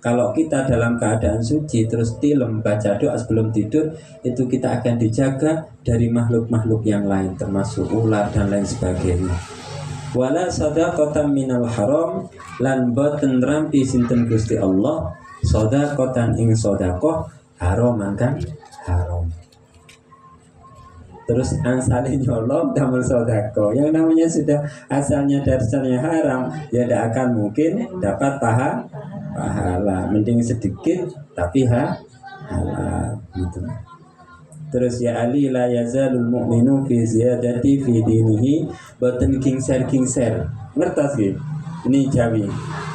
kalau kita dalam keadaan suci terus tilem baca doa sebelum tidur, itu kita akan dijaga dari makhluk-makhluk yang lain termasuk ular dan lain sebagainya. Wala sadaqatan minal haram, lan boten rampi sinten Gusti Allah sadaqatan ing sedekah haram kan haram. Terus asale nyolong damel sedekah. Yang namanya sudah asalnya dasarnya haram, ya tidak akan mungkin dapat pahala. Mending sedikit tapi halal gitu. Terus ya Ali la yazalul mu'minu fi ziyadati fi dinihi, boten kingser. Ngertos nggih? Ini Jawi.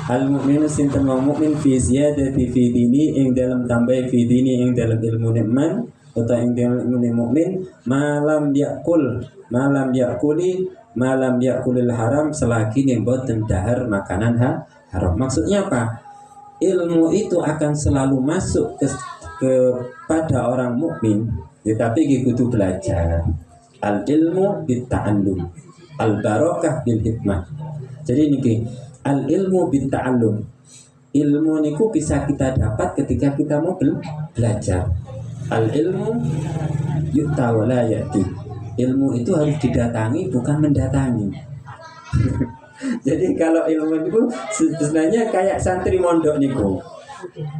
Al mu'minu sinten mukmin fi ziyadati fi dini, ing dalam tambah fi dini ing dalam ilmu nikman atau ing dalam ilmu mukmin malam yakulil haram, selagi ning boten dahar makanan haram. Maksudnya apa? Ilmu itu akan selalu masuk kepada orang mukmin, tetapi kudu belajar. Al ilmu bit ta'allum, al barakah bil hikmah. Jadi niki al ilmu bit ta'allum. Ilmu niku bisa kita dapat ketika kita mau belajar. Al ilmu yu'ta wa la ya'ti. Ilmu itu harus didatangi, bukan mendatangi. Jadi kalau ilmu itu sebenarnya kayak santri mondok niku.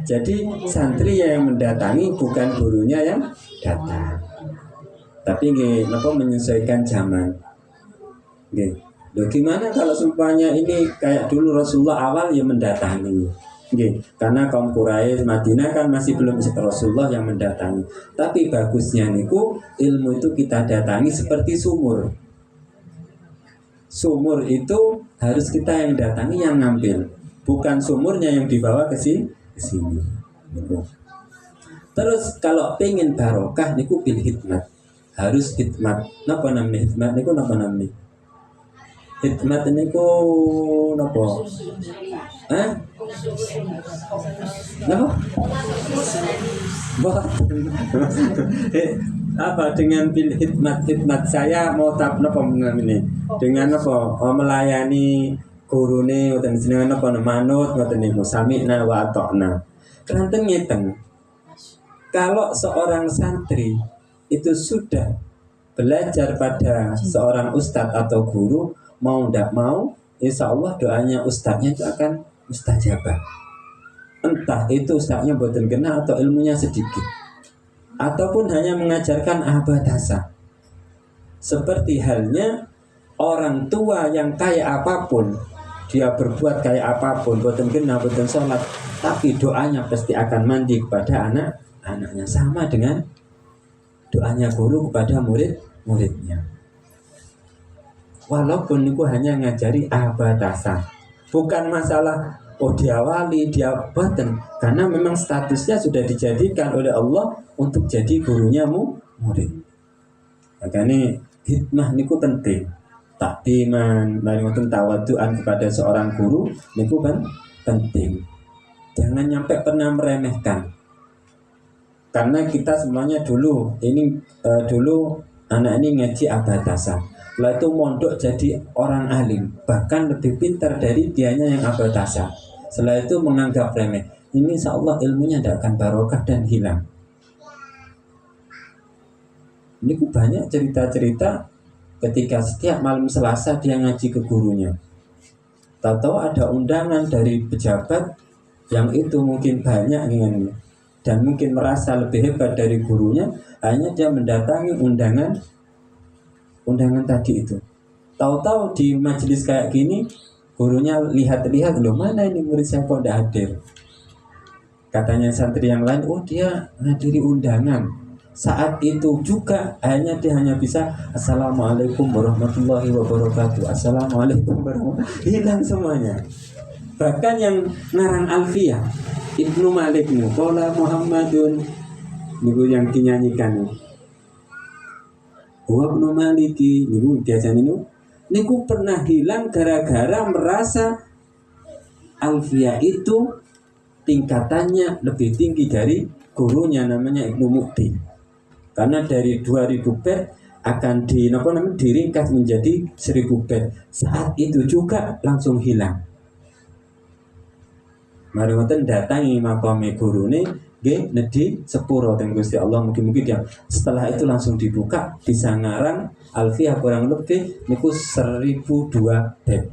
Jadi santri yang mendatangi, bukan gurunya yang datang. Tapi nggih napa menyesuaikan zaman. Nggih. Loh gimana kalau sumpahnya ini kayak dulu Rasulullah awal ya mendatangi. Nggih, karena kaum Quraisy Madinah kan masih belum Rasulullah yang mendatangi. Tapi bagusnya niku ilmu itu kita datangi seperti sumur. Sumur itu harus kita yang datangi, yang ngambil, bukan sumurnya yang dibawa ke sini. Terus kalau pengen barokah niku bil hikmat, harus hikmat. Napa namanya hikmat niku? Napa namanya hikmat niku? Napa? Hah? Napa? Apa dengan bil hikmat? Saya mau tap napa ini? Dengan apa? Melayani gurune utawa jenengan apa manut ngoten niku, sami'na wa ata'na. Kanten ngeten. Kalau seorang santri itu sudah belajar pada seorang ustadz atau guru, mau tidak mau, insya Allah doanya ustadznya itu akan mustajabah. Entah itu ustadznya boten kena atau ilmunya sedikit, ataupun hanya mengajarkan abadasa. Seperti halnya orang tua yang kayak apapun, dia berbuat kayak apapun, boten kena, boten sholat, tapi doanya pasti akan mandi kepada anaknya. Sama dengan doanya guru kepada muridnya. Walaupun itu hanya ngajari abadasa, bukan masalah dia wali, dia boten, karena memang statusnya sudah dijadikan oleh Allah untuk jadi gurunya murid. Makanya hikmah niku penting. Takdiman, mari ngoten tawaduan kepada seorang guru niku kan penting. Jangan nyampe pernah meremehkan. Karena kita semuanya dulu anak ini ngaji abadasa. Setelah itu mondok jadi orang alim, bahkan lebih pintar dari dianya yang abadasa. Setelah itu menganggap remeh. Ini insyaallah ilmunya tidak akan barokah dan hilang. Ini banyak cerita-cerita ketika setiap malam Selasa dia ngaji ke gurunya. Tahu-tahu ada undangan dari pejabat yang itu mungkin banyak dengan dan mungkin merasa lebih hebat dari gurunya, hanya dia mendatangi undangan tadi itu. Tahu-tahu di majelis kayak gini, gurunya lihat-lihat, loh mana ini murid saya kok tidak hadir. Katanya santri yang lain, oh dia menghadiri undangan. Saat itu juga dia hanya bisa Assalamualaikum warahmatullahi wabarakatuh, Assalamualaikum warahmatullahi wabarakatuh. Hilang semuanya. Bahkan yang ngarang Alfiyah Ibnu Malik nih, Qala Muhammadun, niku yang dinyanyikan. Wa Ibnu Maliki niku biasanya niku pernah hilang gara-gara merasa Alfiyah itu tingkatannya lebih tinggi dari gurunya namanya Ibnu Mu'ti. Karena dari 2000 bait akan diringkas menjadi 1000 bait. Saat itu juga langsung hilang. Mari ngoten datangi makame gurune nggih nedhi sepuro teng Gusti Allah, mungkin dia setelah itu langsung dibuka bisa ngarang Alfiyah kurang lebih niku 1002 bait.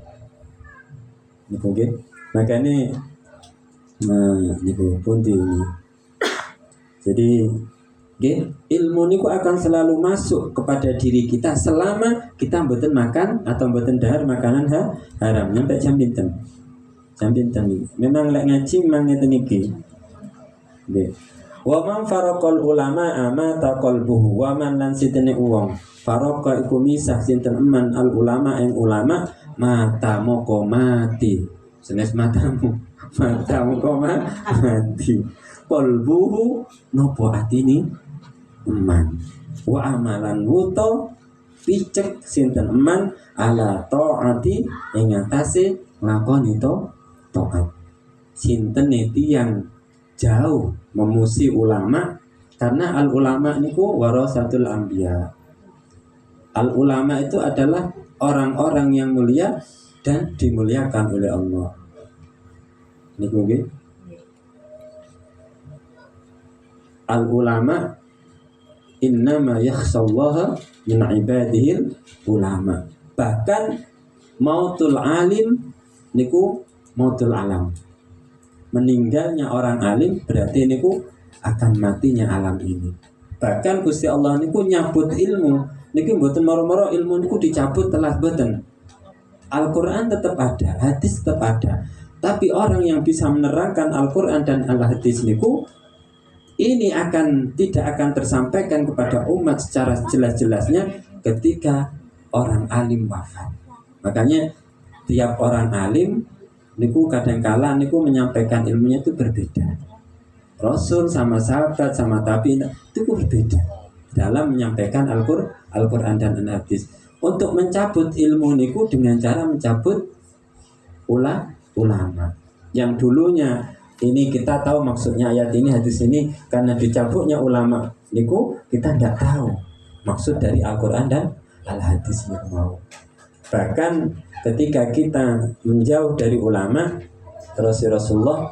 Niku nggih. Makane niku pundi ini. Jadi ilmu niku akan selalu masuk kepada diri kita selama kita mboten makan atau mboten dahar makanan haram sampai jam pinten. Memang lek ngaji memang ngeten iki. Nggih. Wa man faraqal ulama amata qalbuhu wa man lan sitene wong faraqa iku misah sinten eman al ulama ing ulama mata moko mati. Senes matamu kok mati. Qalbuhu nopo atine eman. Wa amalan wuto picek sinten eman ala taati ing atase nglakoni taat. Sinten yang jauh memusi ulama, karena al ulama niku warasatul anbiya. Al ulama itu adalah orang-orang yang mulia dan dimuliakan oleh Allah. Niku nggih. Al ulama innama yakhshallaha min ibadihil ulama. Bahkan mautul alim niku mautul alam. Meninggalnya orang alim berarti niku akan matinya alam ini. Bahkan Gusti Allah niku nyabut ilmu niki mboten moro-moro ilmu niku dicabut telah boten. Al-Qur'an tetap ada, hadis tetap ada. Tapi orang yang bisa menerangkan Al-Qur'an dan Al-Hadis niku ini tidak akan tersampaikan kepada umat secara jelas-jelasnya ketika orang alim wafat. Makanya tiap orang alim niku kadangkala niku menyampaikan ilmunya itu berbeda. Rasul sama sahabat sama tabi'in itu berbeda dalam menyampaikan Al-Qur'an dan Al-Hadis. Untuk mencabut ilmu niku dengan cara mencabut ulama. Yang dulunya ini kita tahu maksudnya ayat ini, hadis ini, karena dicabutnya ulama niku kita tidak tahu maksud dari Al-Qur'an dan Al-Hadis yang mau. Bahkan ketika kita menjauh dari ulama, terus Rasulullah,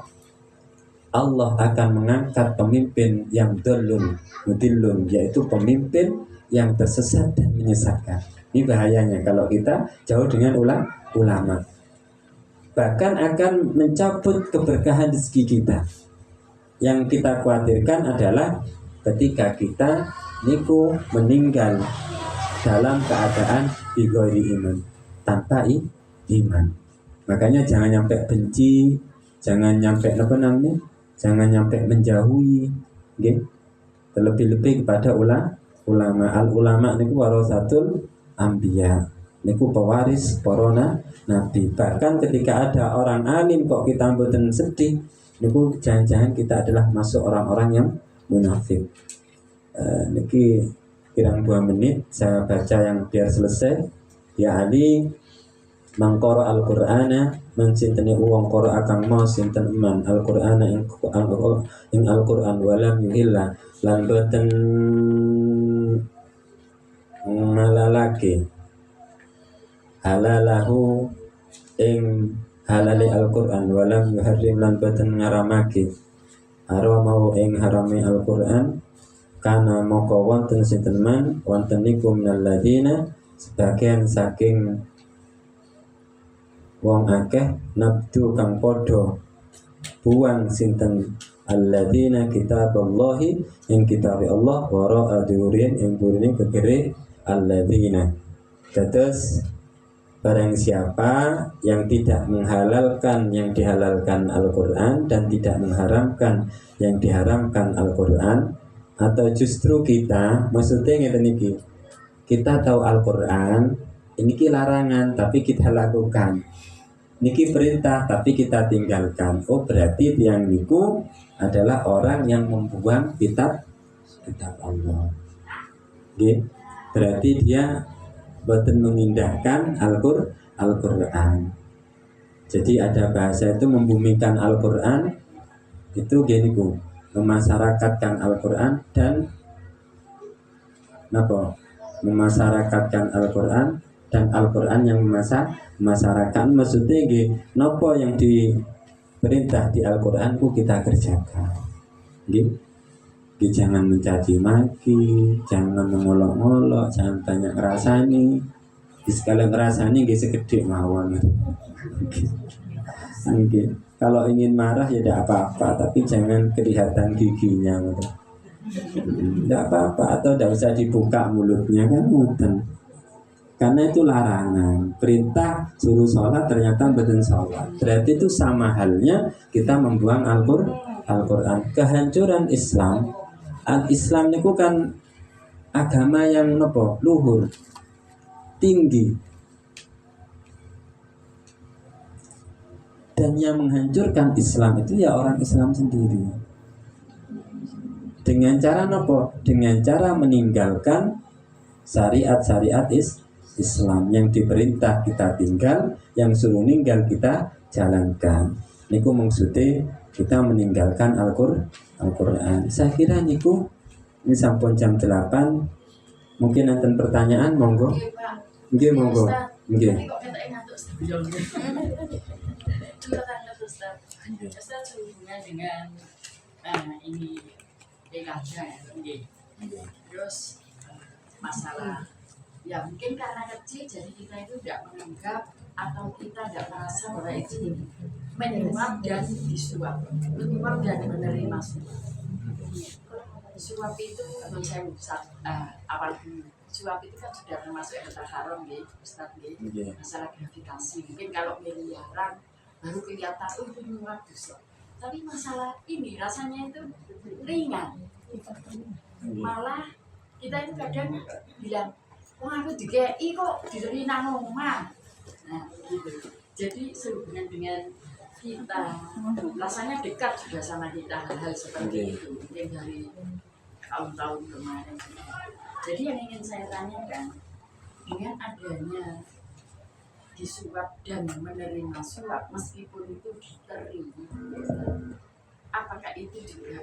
Allah akan mengangkat pemimpin yang mudillun, yaitu pemimpin yang tersesat dan menyesatkan. Ini bahayanya kalau kita jauh dengan ulama. Bahkan akan mencabut keberkahan rezeki kita. Yang kita khawatirkan adalah ketika kita niku meninggal dalam keadaan bighairi iman, tanpa iman. Makanya jangan nyampe benci, jangan nyampe jangan nyampe menjauhi, nggih. Terlebih-lebih kepada ulama. Al ulama niku warasatul anbiya. Niku pewaris para nabi. Bahkan ketika ada orang alim kok kita mboten sedih, niku jangan-jangan kita adalah masuk orang-orang yang munafik. Niki kirang 2 menit saya baca yang biar selesai. Ya Ali mangkoro Al-Qur'ana mencintani uang koro akan mau sinten eman Al-Qur'ana ing Al-Qur'an walam yuhilla lan boten malalake halalahu ing halali Al-Qur'an walam yuharrim lan boten ngaramake haramau ing harame Al-Qur'an kana moko wonten sinten man wonten niku minal ladina sebagian saking wong akeh nabdu kang podo buang sinten alladzina kitaballahi yang kitabi Allah wara'a dhurin yang dhurin kekere alladzina. Terus barang siapa yang tidak menghalalkan yang dihalalkan Al-Quran dan tidak mengharamkan yang diharamkan Al-Quran, atau justru kita maksudnya ngeten iki, kita tahu Al-Quran ini larangan tapi kita lakukan, niki perintah tapi kita tinggalkan. Oh berarti yang niku adalah orang yang membuang kitab Allah. Nggih, berarti dia boten memindahkan Al-Quran. Jadi ada bahasa itu membumikan Al-Quran itu gini ku, memasyarakatkan Al-Quran dan napa? Memasyarakatkan Al-Quran dan Al-Quran yang memasyarakatkan. Maksudnya nggih, napa yang diperintah di Al-Quran ku kita kerjakan. Nggih. Jangan mencaci maki, jangan mengolok-olok, jangan banyak ngerasani. Sekali ngerasani nggih segede mawon. Nggih. Kalau ingin marah ya tidak apa-apa, tapi jangan kelihatan giginya. Tidak apa-apa, atau tidak usah dibuka mulutnya kan muten. Karena itu larangan. Perintah suruh sholat ternyata betul sholat. Berarti itu sama halnya kita membuang Al-Quran. Kehancuran Islam, Al-Islam itu kan agama yang nopo luhur, tinggi. Dan yang menghancurkan Islam itu ya orang Islam sendiri. Dengan cara nopo? Dengan cara meninggalkan syariat-syariat Islam yang diperintah kita tinggal, yang suruh ninggal kita jalankan. Niku maksudnya kita meninggalkan Al-Quran. Saya kira niku ini sampun jam 8. Mungkin ada pertanyaan, monggo. Nggih, monggo. Nggih. Ustaz sehubungan dengan ini pilkada ya, terus masalah ya mungkin karena kecil jadi kita itu tidak menganggap atau kita tidak merasa bahwa itu menyuap dan disuap, menyuap dan menerima suap. Suap itu menurut saya awal dulu. Suap itu kan sudah termasuk yang terharam ya, Ustaz ya. Masalah gravitasi. Mungkin kalau miliaran baru kelihatan itu nyuap dosa. Tapi masalah ini rasanya itu ringan. Malah kita itu kadang bilang, wah aku dikei kok diberi nang omah. Nah, gitu. Jadi sehubungan dengan kita rasanya dekat sudah sama kita hal-hal seperti itu mungkin dari tahun-tahun kemarin. Jadi yang ingin saya tanyakan, dengan adanya disuap dan menerima suap meskipun itu diterima, apakah itu juga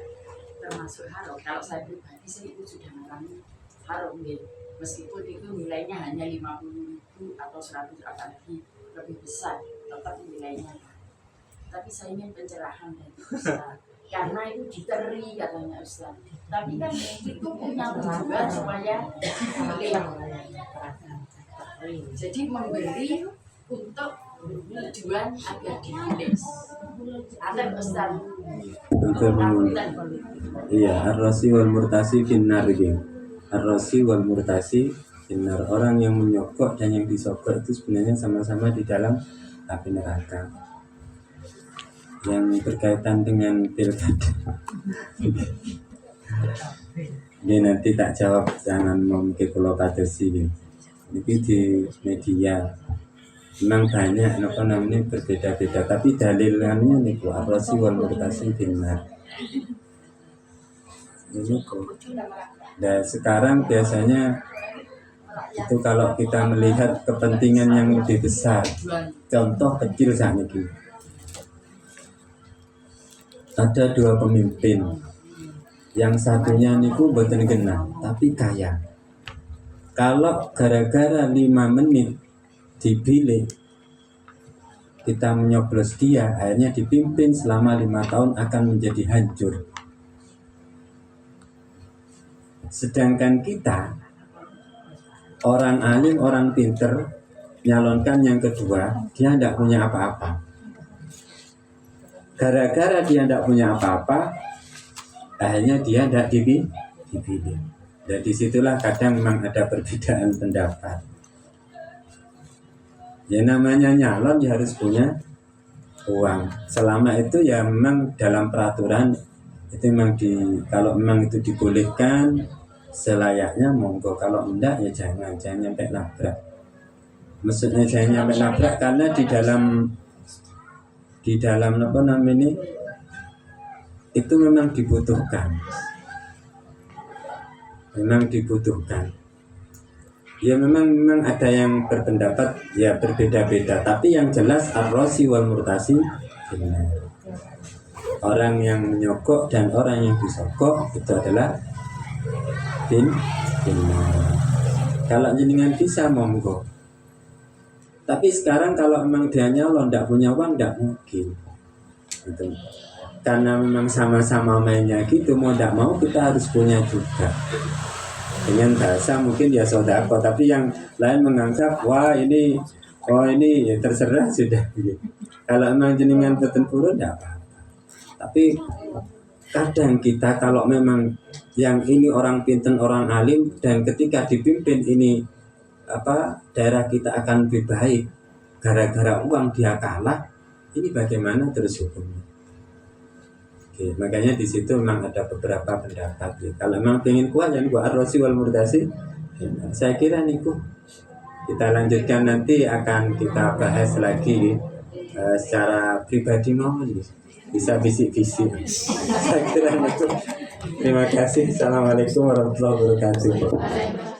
termasuk haram? Kalau saya pribadi sih itu sudah mengalami haram ya. Meskipun itu nilainya hanya 50.000 atau 100 apalagi lebih besar, tetap nilainya. Tapi saya ingin pencerahan dari Ustaz, karena itu diteri katanya Ustaz. Tapi kan itu punya tujuan supaya jadi memberi untuk tujuan agar ditulis. Ada Ustaz. Iya, ar-rasi wal murtasi finnar gitu. Ar-rasi wal murtasi finnar. Orang yang menyokok dan yang disokok itu sebenarnya sama-sama di dalam api neraka. Yang berkaitan dengan pilkada. Ini nanti tak jawab, jangan mungkin kalau kadosi ini di media memang banyak apa namanya berbeda-beda, tapi dalilannya nih bu arrosi wal murtasi finnar. Ini kok. Dan sekarang biasanya itu kalau kita melihat kepentingan yang lebih besar, contoh kecil saat ini. Ada dua pemimpin, yang satunya niku boten genah tapi kaya. Kalau gara-gara 5 menit dipilih, kita menyoblos dia, akhirnya dipimpin selama 5 tahun akan menjadi hancur. Sedangkan kita, orang alim, orang pinter, nyalonkan yang kedua, dia tidak punya apa-apa. Gara-gara dia tidak punya apa-apa, akhirnya dia tidak dipilih. Dan disitulah kadang memang ada perbedaan pendapat. Ya namanya nyalon ya harus punya uang. Selama itu ya memang dalam peraturan itu memang kalau memang itu dibolehkan selayaknya monggo, kalau enggak ya jangan sampai nabrak. Maksudnya jangan sampai nabrak karena di dalam apa namanya itu memang dibutuhkan. Ya memang ada yang berpendapat ya berbeda-beda, tapi yang jelas ar-rasi wal murtasi benar. Orang yang menyokok dan orang yang disokok itu adalah benar. Kalau jenengan bisa monggo. Tapi sekarang kalau memang dia nyalon tidak punya uang tidak mungkin. Gitu. Karena memang sama-sama mainnya gitu, mau tidak mau kita harus punya juga. Dengan bahasa mungkin ya sodako, tapi yang lain menganggap wah ini ya terserah sudah. Kalau memang jenengan tertentu ya apa. Tapi kadang kita kalau memang yang ini orang pintar, orang alim, dan ketika dipimpin ini daerah kita akan lebih baik, gara-gara uang dia kalah, ini bagaimana terus hukumnya? Oke, makanya di situ memang ada beberapa pendapat. Kalau memang ingin kuat jangan buat ar-rasi wal murtasi. Saya kira niku kita lanjutkan nanti akan kita bahas lagi secara pribadi mohon bisa bisik-bisik. Saya kira niku. Terima kasih. Assalamualaikum warahmatullahi wabarakatuh.